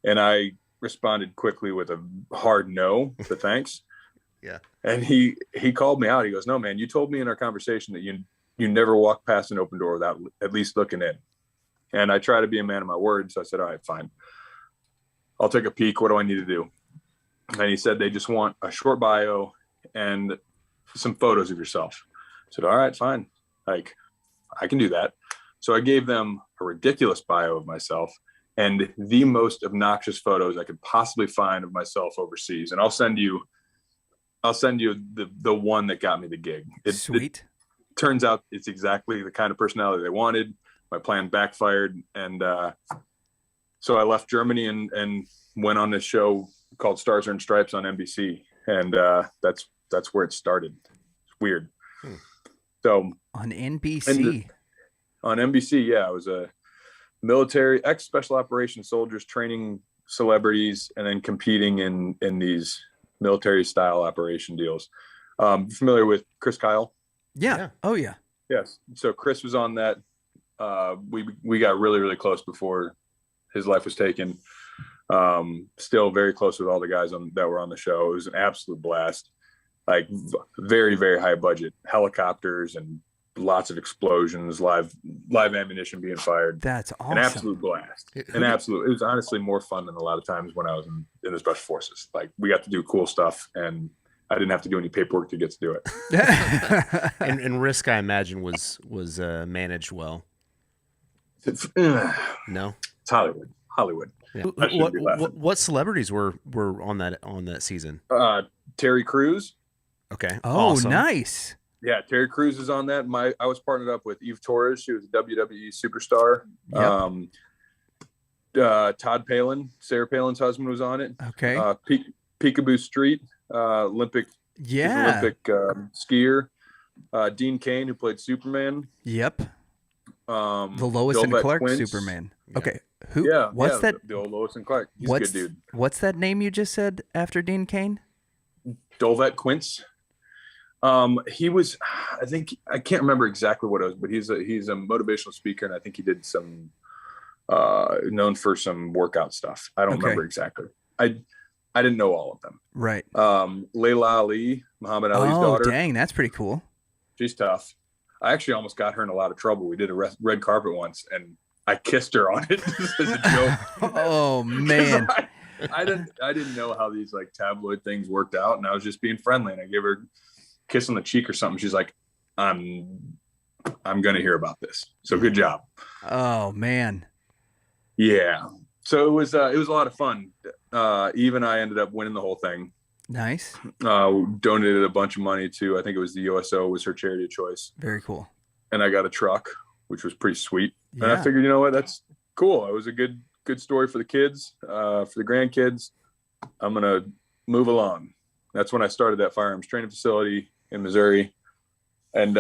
And I responded quickly with a hard no, but thanks.
Yeah.
And he called me out. He goes, "No, man, you told me in our conversation that you never walk past an open door without at least looking in." And I try to be a man of my word. So I said, "All right, fine. I'll take a peek. What do I need to do?" And he said, "They just want a short bio and some photos of yourself." I said, "All right, fine. Like, I can do that." So I gave them a ridiculous bio of myself and the most obnoxious photos I could possibly find of myself overseas. And I'll send you the one that got me the gig.
Sweet.
It turns out it's exactly the kind of personality they wanted. My plan backfired. And so I left Germany and went on this show called Stars Earned Stripes on NBC. And that's where it started. It's weird. So
on NBC.
On NBC, yeah. I was a military ex-special operations soldiers training celebrities and then competing in these military style operation deals. Familiar with Chris Kyle?
Yeah. Oh yeah.
Yes. So Chris was on that. We got really, really close before his life was taken. Still very close with all the guys that were on the show. It was an absolute blast. Like very, very high budget helicopters and lots of explosions, live ammunition being fired.
That's awesome.
An absolute blast. It was honestly more fun than a lot of times when I was in the special forces. Like, we got to do cool stuff, and I didn't have to do any paperwork to get to do it.
and risk, I imagine, was managed well. No,
it's Hollywood.
Yeah. What celebrities were on that season?
Terry Crews.
Okay.
Oh,
awesome.
Nice.
Yeah, Terry Crews is on that. I was partnered up with Eve Torres. She was a WWE superstar.
Yep.
Todd Palin, Sarah Palin's husband, was on it.
Okay.
Peekaboo Street, Olympic skier. Dean Cain, who played Superman.
Yep. The Lois and
Dolvett
Clark
Quince.
Superman.
Yeah.
Okay. Who?
Yeah.
What's that?
The old Lois and Clark. He's a good dude.
What's that name you just said after Dean Cain?
Dolvett Quince. He was, I can't remember exactly what it was, but he's a motivational speaker, and I think he did some known for some workout stuff. I don't remember exactly. I didn't know all of them.
Right.
Layla Ali, Muhammad Ali's daughter.
Oh, dang, that's pretty cool.
She's tough. I actually almost got her in a lot of trouble. We did a red carpet once, and I kissed her on it just as a joke.
Oh man.
I didn't know how these like tabloid things worked out, and I was just being friendly, and I gave her a kiss on the cheek or something. She's like, I'm gonna hear about this. So good job.
Oh man.
Yeah. So it was a lot of fun. Eve and I ended up winning the whole thing.
Nice.
Donated a bunch of money to, I think it was the USO was her charity of choice.
Very cool.
And I got a truck, which was pretty sweet.
Yeah.
And I figured, you know what, that's cool. It was a good story for the kids, for the grandkids. I'm gonna move along. That's when I started that firearms training facility in Missouri. And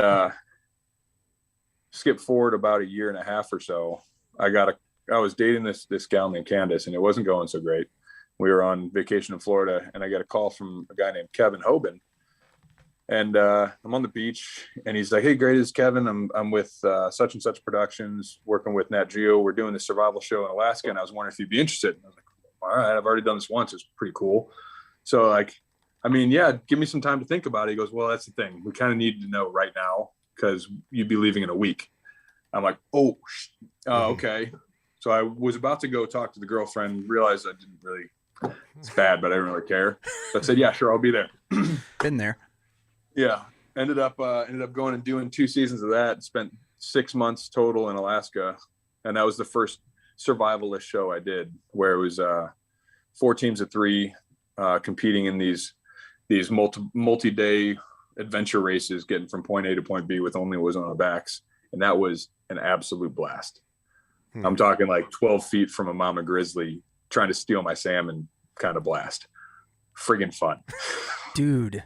skip forward about a year and a half or so, I was dating this gal named Candace, and it wasn't going so great. We were on vacation in Florida, and I got a call from a guy named Kevin Hoban. And I'm on the beach, and he's like, "Hey, Grady, this is Kevin. I'm with such and such productions, working with Nat Geo. We're doing this survival show in Alaska, and I was wondering if you'd be interested." And I was like, "All right, I've already done this once. It's pretty cool." So give me some time to think about it. He goes, "Well, that's the thing. We kind of need to know right now because you'd be leaving in a week." I'm like, "Oh, okay." So I was about to go talk to the girlfriend, realized I didn't really, it's bad, but I didn't really care. So I said, "Yeah, sure, I'll be there."
Been there.
Yeah. Ended up going and doing 2 seasons of that. Spent 6 months total in Alaska. And that was the first survivalist show I did, where it was 4 teams of 3 competing in these multi-day adventure races, getting from point A to point B with only was on our backs. And that was an absolute blast. I'm talking like 12 feet from a mama grizzly trying to steal my salmon kind of blast. Friggin' fun.
Dude.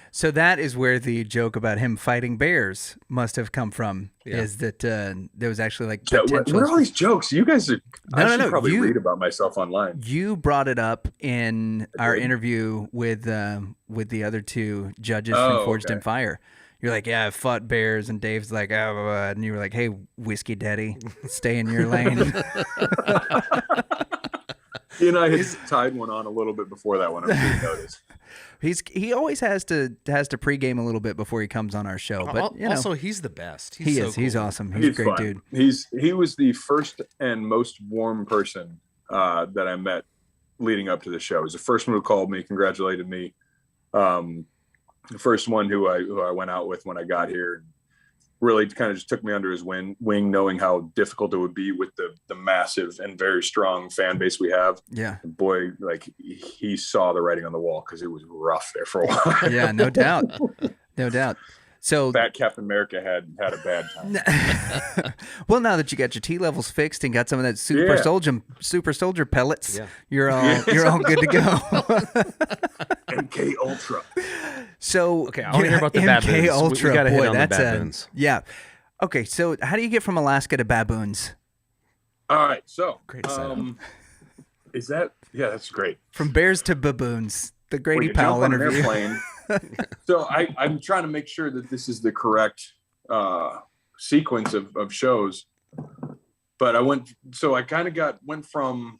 So that is where the joke about him fighting bears must have come from. Yeah. Is that there was actually like potential.
What are all these jokes? You guys are. I should probably read about myself online.
You brought it up in our interview with the other 2 judges from Forged in Fire. You're like, "Yeah, I fought bears," and Dave's like, and you were like, "Hey, whiskey daddy, stay in your lane."
You know, I had tied one on a little bit before that one. I'm sure you noticed.
He always has to pregame a little bit before he comes on our show. But
also he's the best.
He is. Cool. He's awesome. He's a great
fun.
dude.
He was the first and most warm person that I met leading up to the show. He was the first one who called me, congratulated me. The first one who I went out with when I got here. Really kind of just took me under his wing, knowing how difficult it would be with the massive and very strong fan base we have.
Yeah.
And boy, like he saw the writing on the wall because it was rough there for a while.
Yeah, no doubt. No doubt. So
Fat Captain America had a bad time.
Well, now that you got your T levels fixed and got some of that super soldier pellets, you're all good to go.
MK Ultra.
So
okay, I want to hear about the baboons.
MK Ultra,
we gotta hit
boy,
on
that's
the baboons.
Yeah. Okay, so how do you get from Alaska to baboons?
All right, so
great setup.
Is that that's great.
From bears to baboons, the Grady Powell interview.
So I'm trying to make sure that this is the correct sequence of shows. But I kind of went from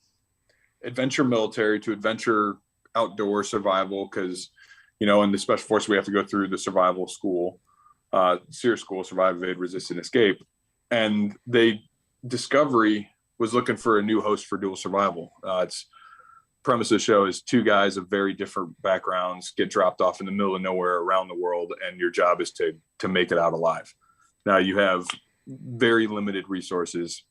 adventure military to adventure outdoor survival because, in the Special Forces, we have to go through the survival school. SEER school, survive, evade, resist, and escape. And Discovery was looking for a new host for dual survival. It's premise of the show is two guys of very different backgrounds get dropped off in the middle of nowhere around the world, and your job is to make it out alive. Now you have very limited resources.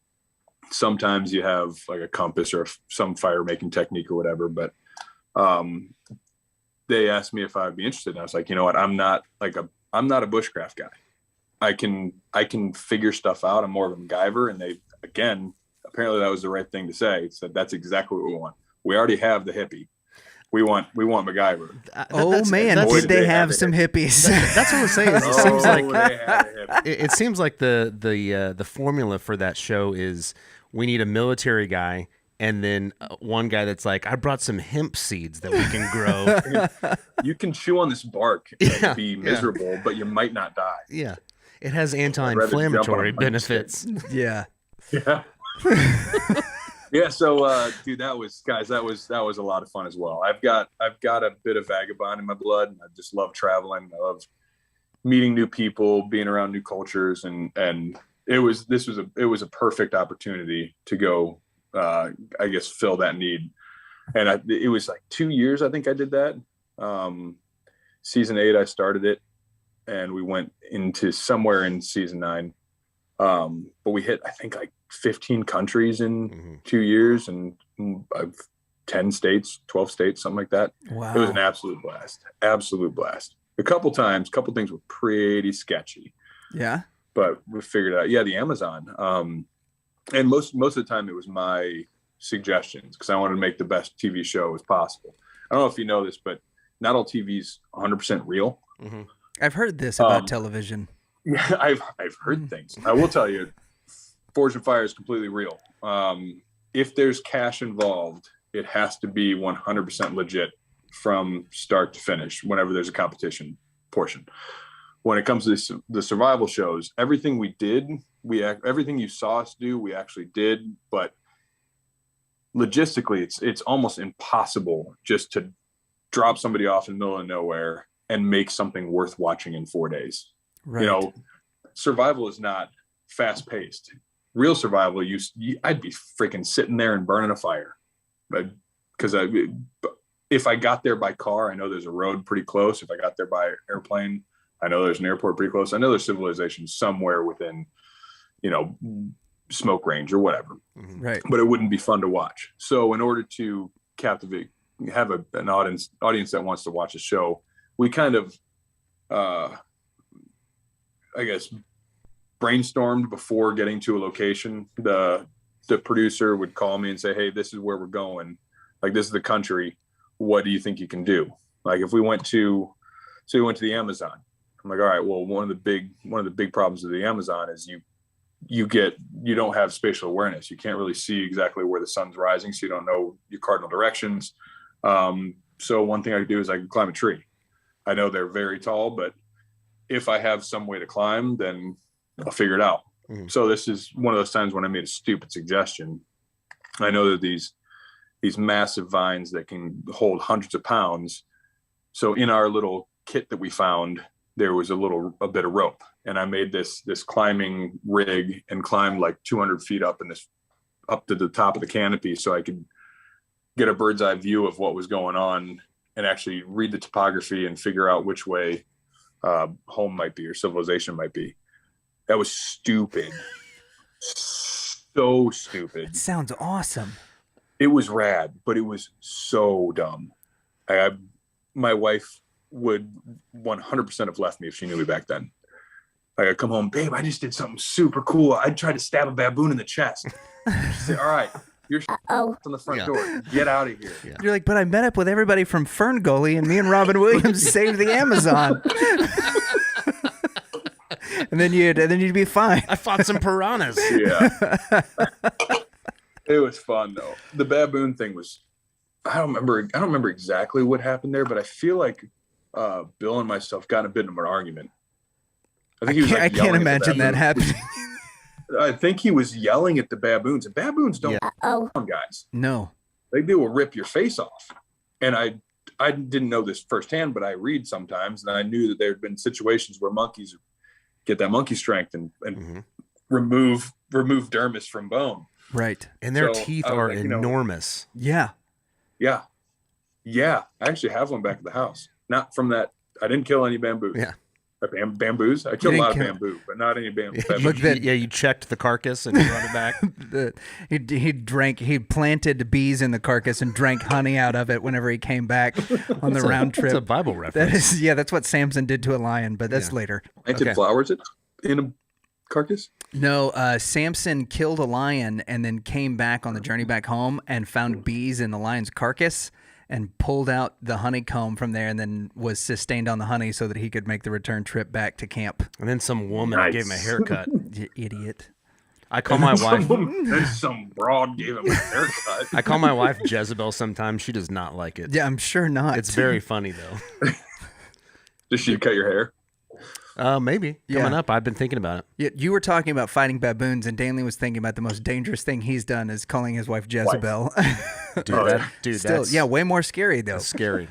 Sometimes you have like a compass or some fire making technique or whatever, but they asked me if I'd be interested, and I was like, you know what, I'm not a bushcraft guy. I can figure stuff out. I'm more of a MacGyver. And apparently that was the right thing to say. He said, that's exactly what we want. We already have the hippie. We want MacGyver.
Did they have some hippies?
That's what I'm saying. It seems like the formula for that show is we need a military guy, and then one guy that's like, I brought some hemp seeds that we can grow.
You can chew on this bark and be miserable, but you might not die.
Yeah. It has anti-inflammatory benefits.
Yeah.
Yeah. Yeah. So, dude, that was a lot of fun as well. I've got a bit of vagabond in my blood, and I just love traveling. I love meeting new people, being around new cultures, and it was a perfect opportunity to go, I guess, fill that need. And it was like 2 years, I think I did that. Season 8, I started it, and we went into somewhere in season 9. But we hit, I think, like 15 countries in 2 years, and 10 states, 12 states, something like that.
Wow.
It was an absolute blast. A couple things were pretty sketchy.
Yeah.
But we figured it out. Yeah, the Amazon. And most of the time it was my suggestions, because I wanted to make the best TV show as possible. I don't know if you know this, but not all TV's 100% real.
Mm-hmm.
I've heard this about television.
Yeah, I've heard things. I will tell you, Forged and Fire is completely real. If there's cash involved, it has to be 100% legit from start to finish whenever there's a competition portion. When it comes to the survival shows, everything we did, everything you saw us do, we actually did. But logistically, it's almost impossible just to drop somebody off in the middle of nowhere and make something worth watching in 4 days.
Right.
You know, survival is not fast paced. Real survival, I'd be freaking sitting there and burning a fire. But because if I got there by car, I know there's a road pretty close. If I got there by airplane, I know there's an airport pretty close. I know there's civilization somewhere within, smoke range or whatever.
Right.
But it wouldn't be fun to watch. So in order to captivate, have an audience that wants to watch a show, we kind of, I guess, brainstormed before getting to a location. The producer would call me and say, hey, this is where we're going. Like, this is the country. What do you think you can do? Like, if we went to the Amazon, I'm like, all right, well, one of the big problems of the Amazon is you don't have spatial awareness. You can't really see exactly where the sun's rising, so you don't know your cardinal directions. So one thing I could do is I could climb a tree. I know they're very tall, but if I have some way to climb, then I'll figure it out. Mm-hmm. So this is one of those times when I made a stupid suggestion. I know that these massive vines that can hold hundreds of pounds. So in our little kit that we found, there was a bit of rope, and I made this climbing rig and climbed like 200 feet up to the top of the canopy, so I could get a bird's eye view of what was going on and actually read the topography and figure out which way home might be or civilization might be. That was stupid. So stupid.
It sounds awesome.
It was rad, but it was so dumb. My wife would 100% have left me if she knew me back then. Like, I'd come home, babe, I just did something super cool. I tried to stab a baboon in the chest. She'd say, all right, you're on the front door. Get out of here.
Yeah. You're like, but I met up with everybody from Fern Gully, and me and Robin Williams saved the Amazon. and then you'd be fine.
I fought some piranhas.
Yeah. It was fun though. The baboon thing was, I don't remember exactly what happened there, but I feel like Bill and myself got a bit of an argument. I think
I can't imagine that happening.
I think he was yelling at the baboons, and baboons don't guys.
No.
They will rip your face off. And I didn't know this firsthand, but I read sometimes, and I knew that there had been situations where monkeys get that monkey strength and remove dermis from bone.
Right.
And their
So,
teeth
I was
are
like, you know,
Yeah.
Yeah. I actually have one back at the house. Not from that. I didn't kill any bamboos.
Yeah.
Bamboos. I killed a lot of
kill-
bamboo, but not any bamboo.
Look that-
you checked the carcass and brought it back.
He planted bees in the carcass and drank honey out of it whenever he came back on the round trip.
That's a Bible reference.
That's what Samson did to a lion, but that's later.
Planted flowers in a carcass?
No, Samson killed a lion and then came back on the journey back home and found bees in the lion's carcass and pulled out the honeycomb from there and then was sustained on the honey so that he could make the return trip back to camp.
And then some woman gave him a haircut.
You idiot.
I call my wife.
Then some broad gave him a haircut.
I call my wife Jezebel sometimes. She does not like it.
Yeah, I'm sure not.
It's very funny though.
Does she cut your hair?
Maybe coming up. I've been thinking about it.
Yeah, you were talking about fighting baboons, and Danley was thinking about the most dangerous thing he's done is calling his wife Jezebel.
That's
way more scary though.
scary.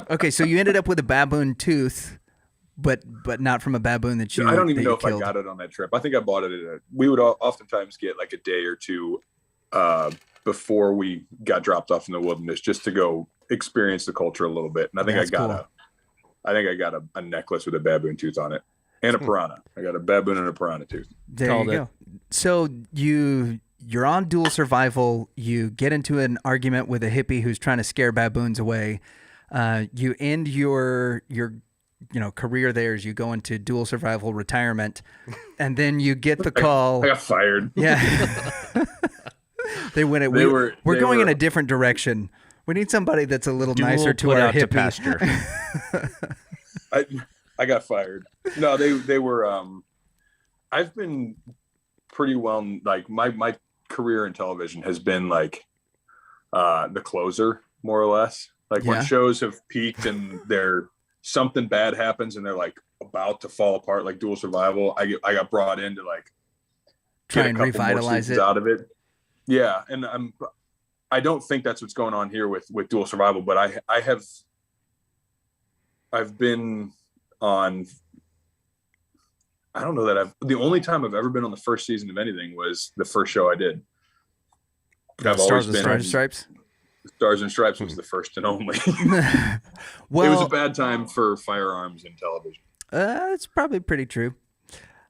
Okay, so you ended up with a baboon tooth, but not from a baboon that you.
I don't even
that
know
you
if
killed.
I got it on that trip. I think I bought it we would oftentimes get like a day or two before we got dropped off in the wilderness just to go experience the culture a little bit. And I think
That's cool.
I got a necklace with a baboon tooth on it and a piranha. I got a baboon and a piranha tooth.
There
Called
you
it.
go. So you're on dual survival. You get into an argument with a hippie who's trying to scare baboons away. You end your career there as you go into dual survival retirement, and then you get the call.
I got fired.
Yeah. They went it. We're going in a different direction. We need somebody that's a little nicer to
put
our
out to
hippie.
pasture.
I got fired. No, they were. I've been pretty well. Like my career in television has been like the closer, more or less. Like when shows have peaked and something bad happens and they're like about to fall apart, like Dual Survival. I got brought in to like
Try
get
and
a couple more
revitalize
seasons
it.
out of it. Yeah, and I don't think that's what's going on here with Dual Survival, but I've been on. I don't know that the only time I've ever been on the first season of anything was the first show I did. I've always been
Stars and Stripes.
Stars and Stripes was the first and only.
Well,
it was a bad time for firearms in television.
It's probably pretty true.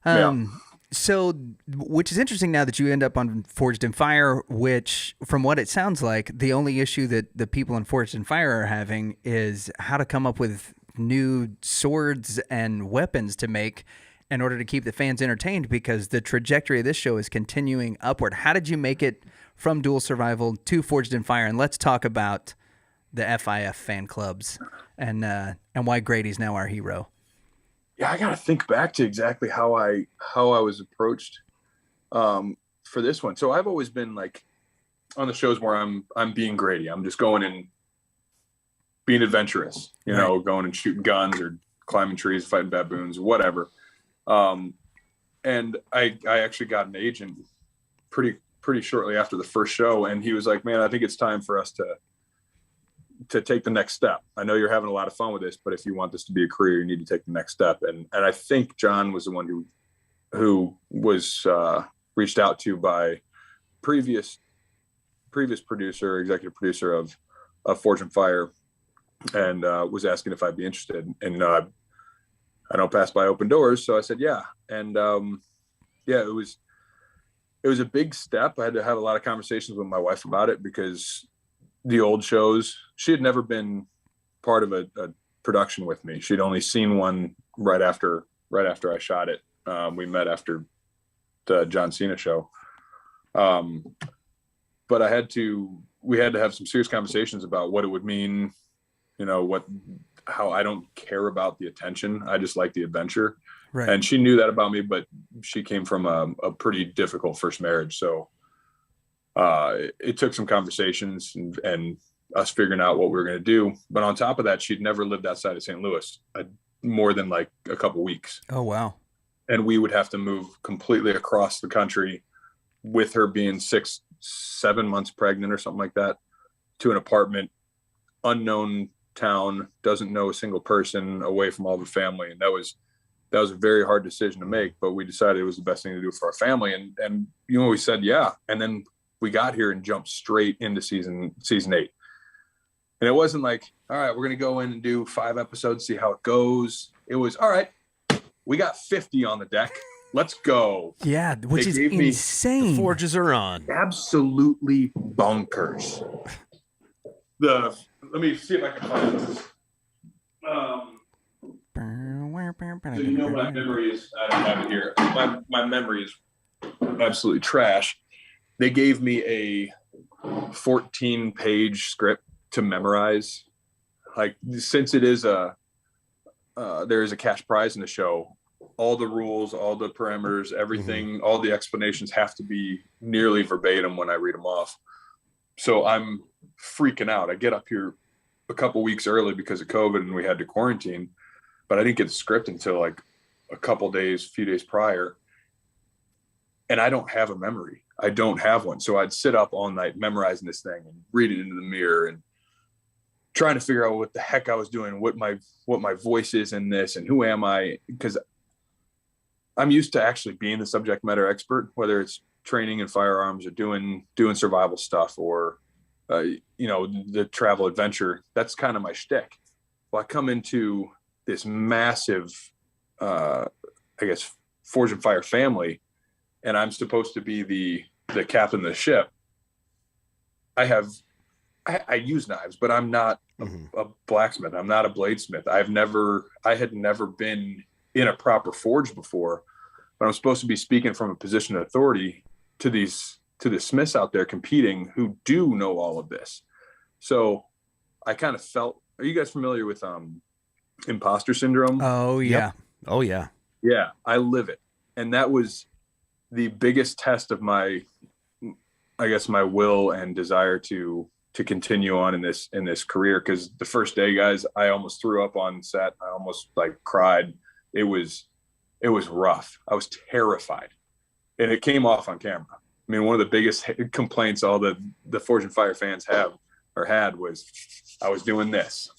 Yeah.
So, which is interesting now that you end up on Forged in Fire, which, from what it sounds like, the only issue that the people in Forged in Fire are having is how to come up with new swords and weapons to make in order to keep the fans entertained, because the trajectory of this show is continuing upward. How did you make it from Dual Survival to Forged in Fire? And let's talk about the FIF fan clubs and why Grady's now our hero.
Yeah, I got to think back to exactly how I was approached for this one. So I've always been like on the shows where I'm being Grady. I'm just going and being adventurous, going and shooting guns or climbing trees, fighting baboons, whatever. And I actually got an agent pretty shortly after the first show, and he was like, "Man, I think it's time for us to take the next step. I know you're having a lot of fun with this, but if you want this to be a career, you need to take the next step." And I think John was the one who was reached out to by previous producer, executive producer of Forge and Fire, and was asking if I'd be interested. And I don't pass by open doors, so I said yeah. And it was a big step. I had to have a lot of conversations with my wife about it, because the old shows, she had never been part of a production with me. She'd only seen one right after I shot it. We met after the John Cena show. But we had to have some serious conversations about what it would mean, how I don't care about the attention. I just like the adventure.
Right.
And she knew that about me, but she came from a pretty difficult first marriage. So it took some conversations and us figuring out what we were going to do. But on top of that, she'd never lived outside of St. Louis more than like a couple weeks.
Oh, wow.
And we would have to move completely across the country with her being 6-7 months pregnant or something like that, to an apartment, unknown town, doesn't know a single person, away from all the family. And that was a very hard decision to make, but we decided it was the best thing to do for our family. And we said, yeah. And then we got here and jumped straight into season 8. And it wasn't like, all right, we're going to go in and do 5 episodes, see how it goes. It was, all right, we got 50 on the deck. Let's go.
Yeah, which is insane.
The forges are on.
Absolutely bonkers. Let me see if I can find this. So my memory is, I don't have it here. My memory is absolutely trash. They gave me a 14-page script to memorize. Like, since it is there is a cash prize in the show, all the rules, all the parameters, everything, all the explanations have to be nearly verbatim when I read them off. So I'm freaking out. I get up here a couple weeks early because of COVID and we had to quarantine, but I didn't get the script until like a few days prior. And I don't have a memory. I don't have one. So I'd sit up all night memorizing this thing and read it into the mirror and trying to figure out what the heck I was doing, what my voice is in this and who am I? Because I'm used to actually being the subject matter expert, whether it's training in firearms or doing survival stuff or, the travel adventure. That's kind of my shtick. Well, I come into this massive, Forge and Fire family, and I'm supposed to be the captain of the ship. I use knives, but I'm not a blacksmith. I'm not a bladesmith. I had never been in a proper forge before, but I'm supposed to be speaking from a position of authority to the smiths out there competing who do know all of this. So I kind of felt, are you guys familiar with imposter syndrome?
Oh yeah.
Yep. Oh yeah.
Yeah, I live it. And that was the biggest test of my will and desire to continue on in this career. Cause the first day, guys, I almost threw up on set. I almost cried. It was rough. I was terrified, and it came off on camera. I mean, one of the biggest complaints all the Forge and Fire fans had was I was doing this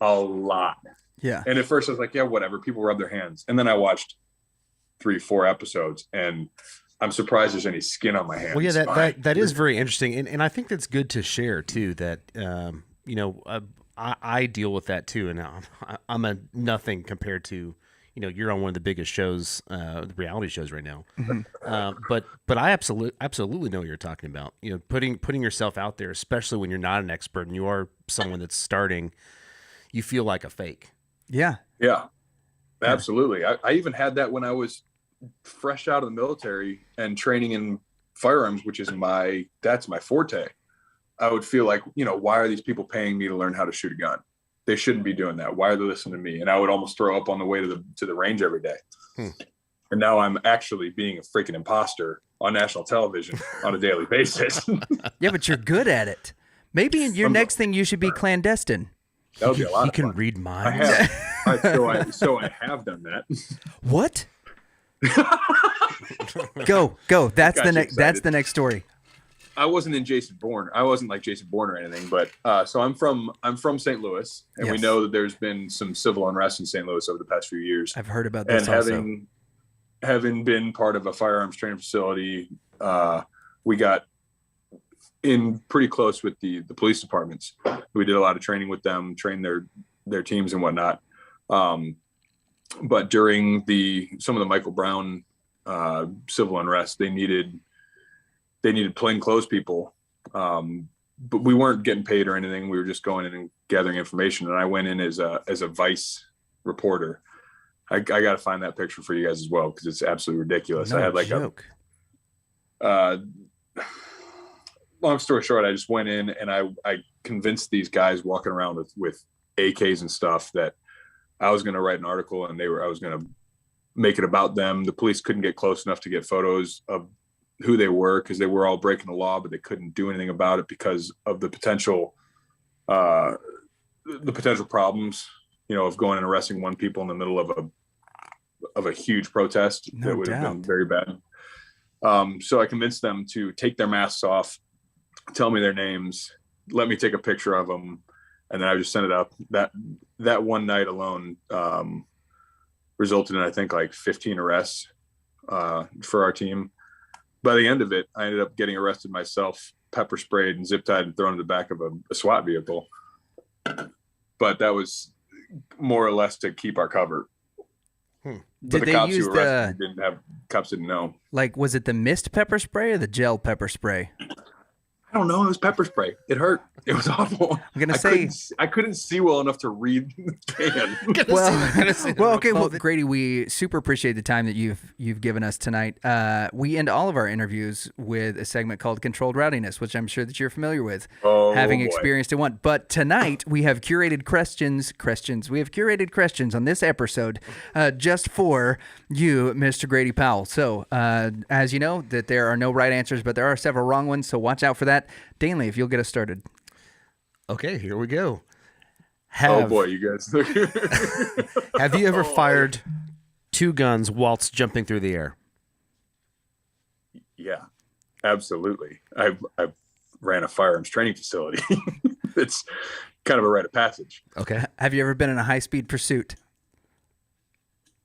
a lot.
Yeah.
And at first I was like, yeah, whatever. People rub their hands. And then I watched 3-4 episodes and I'm surprised there's any skin on my hands.
Well, yeah, that is very interesting. And I think that's good to share too, that, I deal with that too. And I'm a nothing compared to, you're on one of the biggest shows, the reality shows right now. But I absolutely know what you're talking about. Putting yourself out there, especially when you're not an expert and you are someone that's starting, you feel like a fake.
Yeah.
Yeah, absolutely. I even had that when I was fresh out of the military and training in firearms, which is that's my forte. I would feel like, why are these people paying me to learn how to shoot a gun? They shouldn't be doing that. Why are they listening to me? And I would almost throw up on the way to the range every day. And now I'm actually being a freaking imposter on national television on a daily basis.
Yeah, but you're good at it. Maybe in your next thing you should be clandestine.
That would be a lot
He
of
can
fun.
read minds.
I have. So I have done that.
What? Go. That's the next story.
I wasn't in Jason Bourne. I wasn't like Jason Bourne or anything, but so I'm from St. Louis, and we know that there's been some civil unrest in St. Louis over the past few years.
I've heard about this.
And having been part of a firearms training facility, we got in pretty close with the police departments. We did a lot of training with them, trained their teams and whatnot. But during some of the Michael Brown civil unrest, they needed plainclothes people, but we weren't getting paid or anything. We were just going in and gathering information. And I went in as a Vice reporter. I got to find that picture for you guys as well, because it's absolutely ridiculous.
No
I had
joke.
Long story short, I just went in and I convinced these guys walking around with AKs and stuff that I was going to write an article and I was going to make it about them. The police couldn't get close enough to get photos of who they were, because they were all breaking the law, but they couldn't do anything about it because of the potential problems, of going and arresting one people in the middle of a huge protest. That would have been very bad. So I convinced them to take their masks off, tell me their names, let me take a picture of them, and then I just sent it up. That one night alone, resulted in, I think, like 15 arrests for our team. By the end of it, I ended up getting arrested myself, pepper sprayed and zip tied and thrown in the back of a SWAT vehicle. But that was more or less to keep our cover. But
Did
the
they
cops
use
who arrested me cops didn't know.
like, was it the mist pepper spray or the gel pepper spray?
I don't know. It was pepper spray. It hurt. It was awful.
I'm gonna say
I couldn't see well enough to read the can.
Well, Grady, we super appreciate the time that you've given us tonight. We end all of our interviews with a segment called Controlled Rowdiness, which I'm sure that you're familiar with, having experienced it once. But tonight we have curated questions. We have curated questions on this episode just for you, Mr. Grady Powell. So, as you know, that there are no right answers, but there are several wrong ones. So watch out for that. Danley, if you'll get us started.
Okay, here we go.
Oh boy, you guys.
Have you ever fired 2 guns whilst jumping through the air?
Yeah, absolutely. I ran a firearms training facility. It's kind of a rite of passage.
Okay.
Have you ever been in a high-speed pursuit?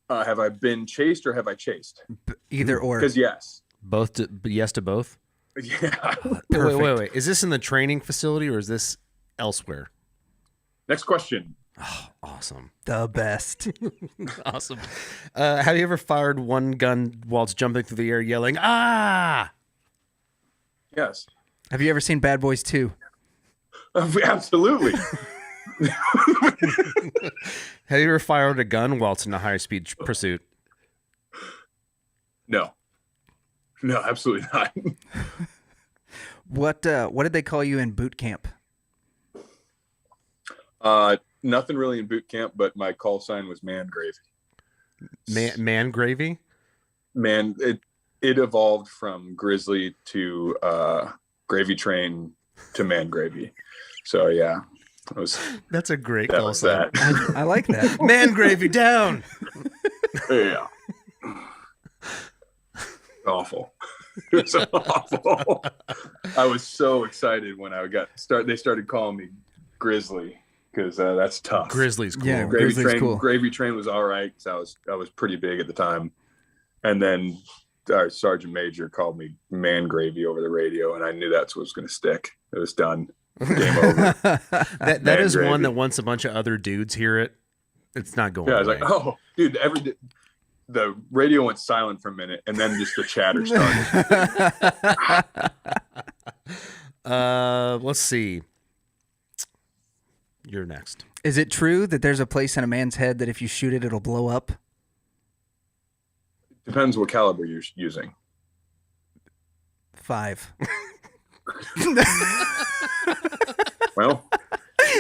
Have I been chased or have I chased?
Either or.
Because yes.
Both. Yes to both.
Yeah.
Wait. Is this in the training facility or is this elsewhere?
Next question.
Oh, awesome.
The best.
Awesome. Have you ever fired 1 gun whilst jumping through the air yelling, "Ah"?
Yes.
Have you ever seen Bad Boys 2?
Absolutely.
Have you ever fired a gun whilst in a high-speed pursuit?
No, absolutely not.
What did they call you in boot camp?
Nothing really in boot camp, but my call sign was Man Gravy.
Man gravy?
Man, it evolved from Grizzly to Gravy Train to Man Gravy. So yeah,
That's a great
that
call
was
sign.
that.
I like that.
Man gravy down.
Yeah. Awful. It was awful. I was so excited when they started calling me Grizzly because that's tough.
Grizzly's cool.
Yeah, Grizzly's cool.
Gravy Train was all right because I was pretty big at the time, and then our sergeant major called me Man Gravy over the radio, and I knew that's what was going to stick. It was done. Game over.
that is
Gravy.
one that once a bunch of other dudes hear it, it's not going.
Yeah, I was
away.
like, oh, dude, the radio went silent for a minute, and then just the chatter started.
Let's see. You're next.
Is it true that there's a place in a man's head that if you shoot it, it'll blow up?
Depends what caliber you're using.
5.
Well,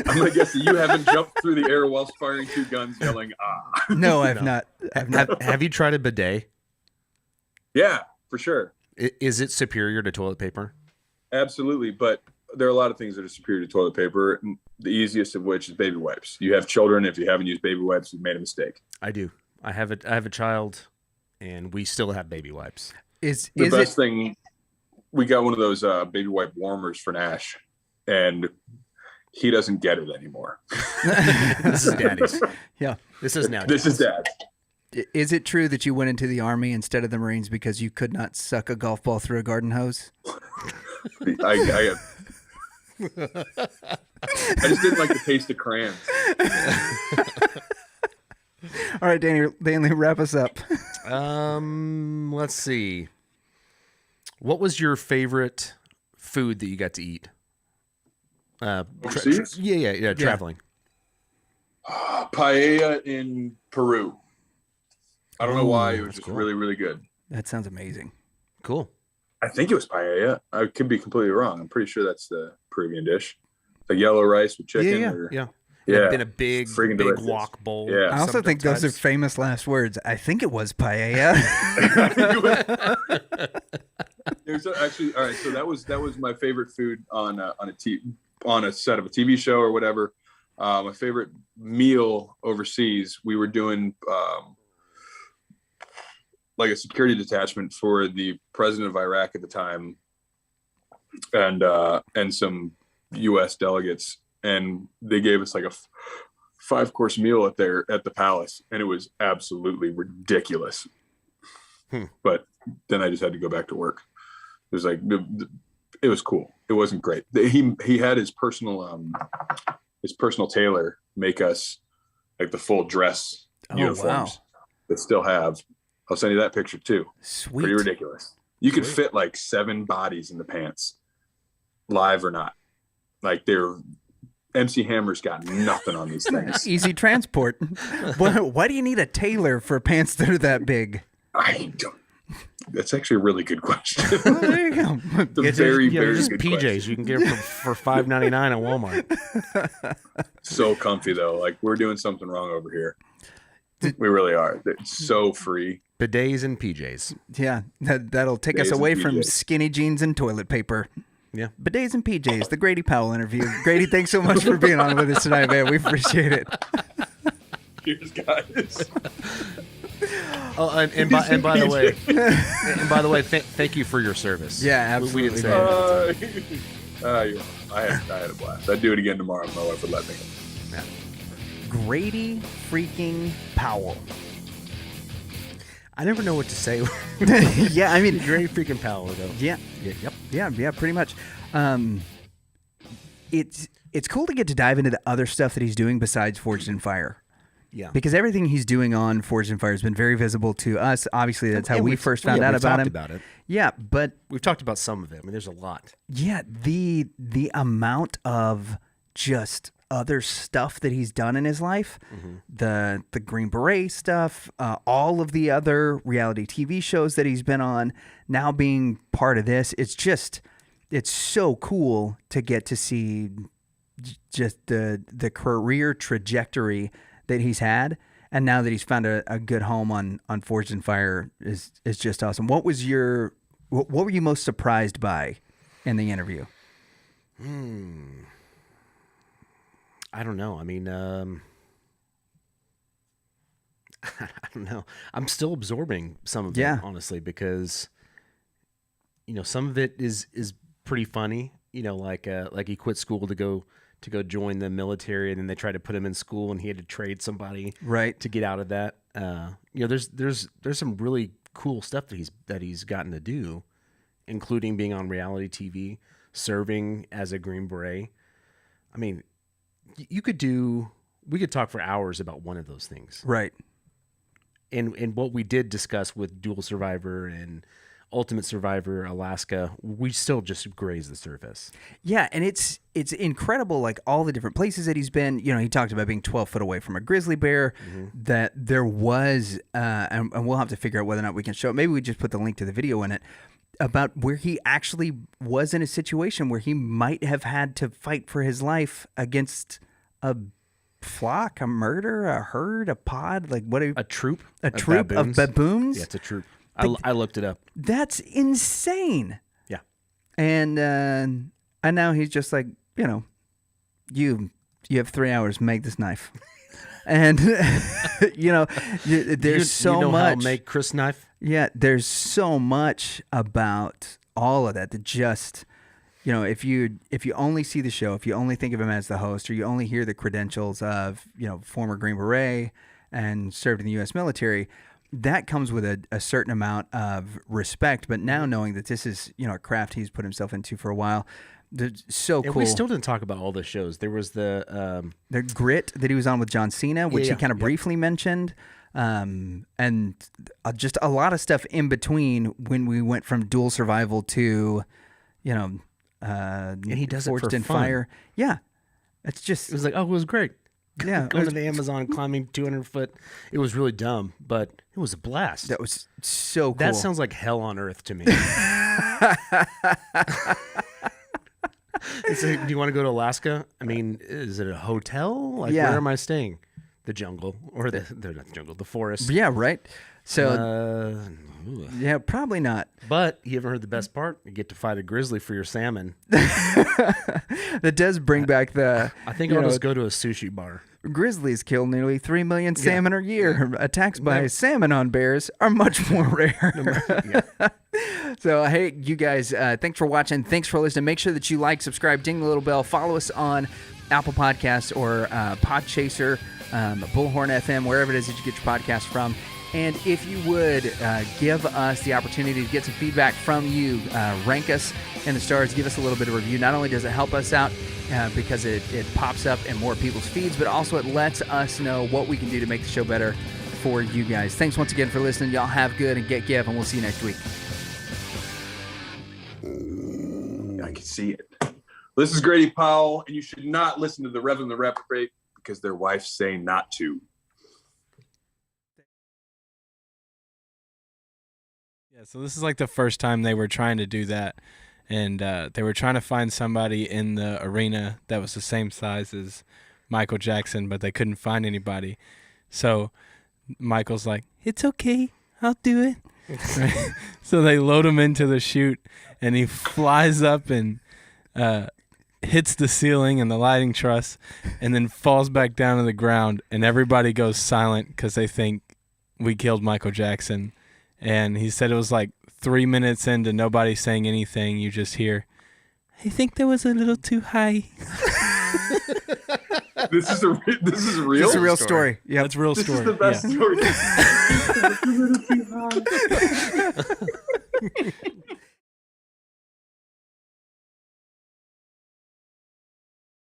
I'm gonna guess that you haven't jumped through the air whilst firing 2 guns, yelling "ah."
No, I've not. I've not.
Have you tried a bidet?
Yeah, for sure.
Is it superior to toilet paper?
Absolutely, but there are a lot of things that are superior to toilet paper. The easiest of which is baby wipes. You have children. If you haven't used baby wipes, you've made a mistake.
I do. I have a child, and we still have baby wipes.
Is
The
is
best
it?
thing, we got one of those baby wipe warmers for Nash, and he doesn't get it anymore.
This is Daddy's.
Yeah.
This is now.
This is Dad.
Is it true that you went into the Army instead of the Marines because you could not suck a golf ball through a garden hose?
I just didn't like the taste of crayons.
All right, Danley, wrap us up.
Let's see. What was your favorite food that you got to eat?
Overseas?
Yeah, traveling.
Paella in Peru. I don't know why. It was just
cool.
really, really good.
That sounds amazing.
Cool.
I think it was paella. I could be completely wrong. I'm pretty sure that's the Peruvian dish. The yellow rice with chicken.
Yeah.
Yeah.
In a big
Friggin' delicious.
wok bowl.
Yeah.
I also think those are famous last words. I think it was paella.
Actually, all right. So that was my favorite food on a set of a TV show or whatever. My favorite meal overseas. We were doing like a security detachment for the president of Iraq at the time, and some U.S. delegates, and they gave us like a 5-course meal at the Palace, and it was absolutely ridiculous. But then I just had to go back to work. It was like, it was cool. It wasn't great. He had his personal tailor make us like the full dress uniforms that still have. I'll send you that picture too.
Sweet.
Pretty ridiculous. You could fit like 7 bodies in the pants, live or not. Like MC Hammer's got nothing on these things.
Easy transport. Why do you need a tailor for pants that are that big?
I don't. That's actually a really good question.
Well, there you go.
It's a very
just
good
PJs.
question.
You can get them for $5.99 at Walmart.
So comfy though. Like we're doing something wrong over here. We really are. It's so free.
Bidets and PJs.
Yeah, that'll take us
Bidets
away
and
from
PJs.
skinny jeans and toilet paper.
Yeah.
Bidets and PJs, the Grady Powell interview. Grady, thanks so much for being on with us tonight, man. We appreciate it.
Cheers, guys.
Oh, and by the way, thank you for your service.
Yeah, absolutely.
We didn't say it.
I had a blast. I'd do it again tomorrow if my wife would let me.
Yeah.
Grady freaking Powell.
I never know what to say.
Yeah, I mean,
Grady freaking Powell, though.
Yeah.
Yep.
Yeah, pretty much. It's cool to get to dive into the other stuff that he's doing besides Forged in Fire.
Yeah.
Because everything he's doing on Forged in Fire has been very visible to us. Obviously, that's how we first found out about him.
About it.
Yeah, but
We've talked about some of it. I mean, there's a lot.
yeah, the amount of just other stuff that he's done in his life, the Green Beret stuff, all of the other reality TV shows that he's been on, now being part of this, it's so cool to get to see just the career trajectory that he's had, and now that he's found a good home on Forged in Fire is just awesome. What were you most surprised by in the interview?
I don't know. I mean, I don't know. I'm still absorbing some of it, honestly, because some of it is pretty funny. Like he quit school to go join the military, and then they tried to put him in school, and he had to trade somebody to get out of that. There's some really cool stuff that he's gotten to do, including being on reality TV, serving as a Green Beret. I mean, we could talk for hours about one of those things.
Right.
And what we did discuss with Dual Survivor and Ultimate Survivor Alaska, we still just graze the surface. Yeah,
and it's incredible, like all the different places that he's been. He talked about being 12 foot away from a grizzly bear, that there was, and we'll have to figure out whether or not we can show it. Maybe we just put the link to the video in it, about where he actually was in a situation where he might have had to fight for his life against a flock, a murder, a herd, a pod, like
a troop
of baboons.
Yeah, it's a troop. I looked it up.
That's insane.
Yeah.
And now he's just like, you have 3 hours, make this knife. And there's so much.
How to make Chris knife?
Yeah, there's so much about all of that just, if you only see the show, if you only think of him as the host, or you only hear the credentials of, former Green Beret and served in the U.S. military, that comes with a certain amount of respect. But now knowing that this is, a craft he's put himself into for a while, so cool.
And we still didn't talk about all the shows. There was the
Grit that he was on with John Cena, which he kind of briefly mentioned. And just a lot of stuff in between when we went from Dual Survival to, and
he does
Forged
it for
in
fun.
Fire. Yeah. It was
like, it was great.
Yeah.
Going to the Amazon, climbing 200 foot. It was really dumb, but it was a blast.
That was so cool.
That sounds like hell on earth to me. It's like, do you want to go to Alaska? I mean, is it a hotel? Like, where am I staying? The jungle, or not the jungle, the forest.
Yeah, right. So, yeah, probably not.
But you haven't heard the best part. You get to fight a grizzly for your salmon.
That does bring back the...
I think I'll just go to a sushi bar.
Grizzlies kill nearly 3 million salmon a year. Attacks by salmon on bears are much more rare. So, hey, you guys, thanks for watching. Thanks for listening. Make sure that you like, subscribe, ding the little bell. Follow us on Apple Podcasts or Podchaser. Bullhorn FM, wherever it is that you get your podcast from. And if you would give us the opportunity to get some feedback from you, rank us in the stars, give us a little bit of review. Not only does it help us out because it pops up in more people's feeds, but also it lets us know what we can do to make the show better for you guys. Thanks once again for listening. Y'all have good and get give, and we'll see you next week.
I can see it. This is Grady Powell, and you should not listen to the Rev and the Reprobate because their wives say not to.
Yeah, so this is like the first time they were trying to do that, and they were trying to find somebody in the arena that was the same size as Michael Jackson, but they couldn't find anybody. So Michael's like, "It's okay, I'll do it." Right? So they load him into the chute, and he flies up and hits the ceiling and the lighting truss, and then falls back down to the ground, and everybody goes silent because they think we killed Michael Jackson. And he said it was like 3 minutes into nobody saying anything. You just hear, "I think that was a little too high."
This is real.
This is a real story.
Yeah, it's a real
This
story.
is the best story.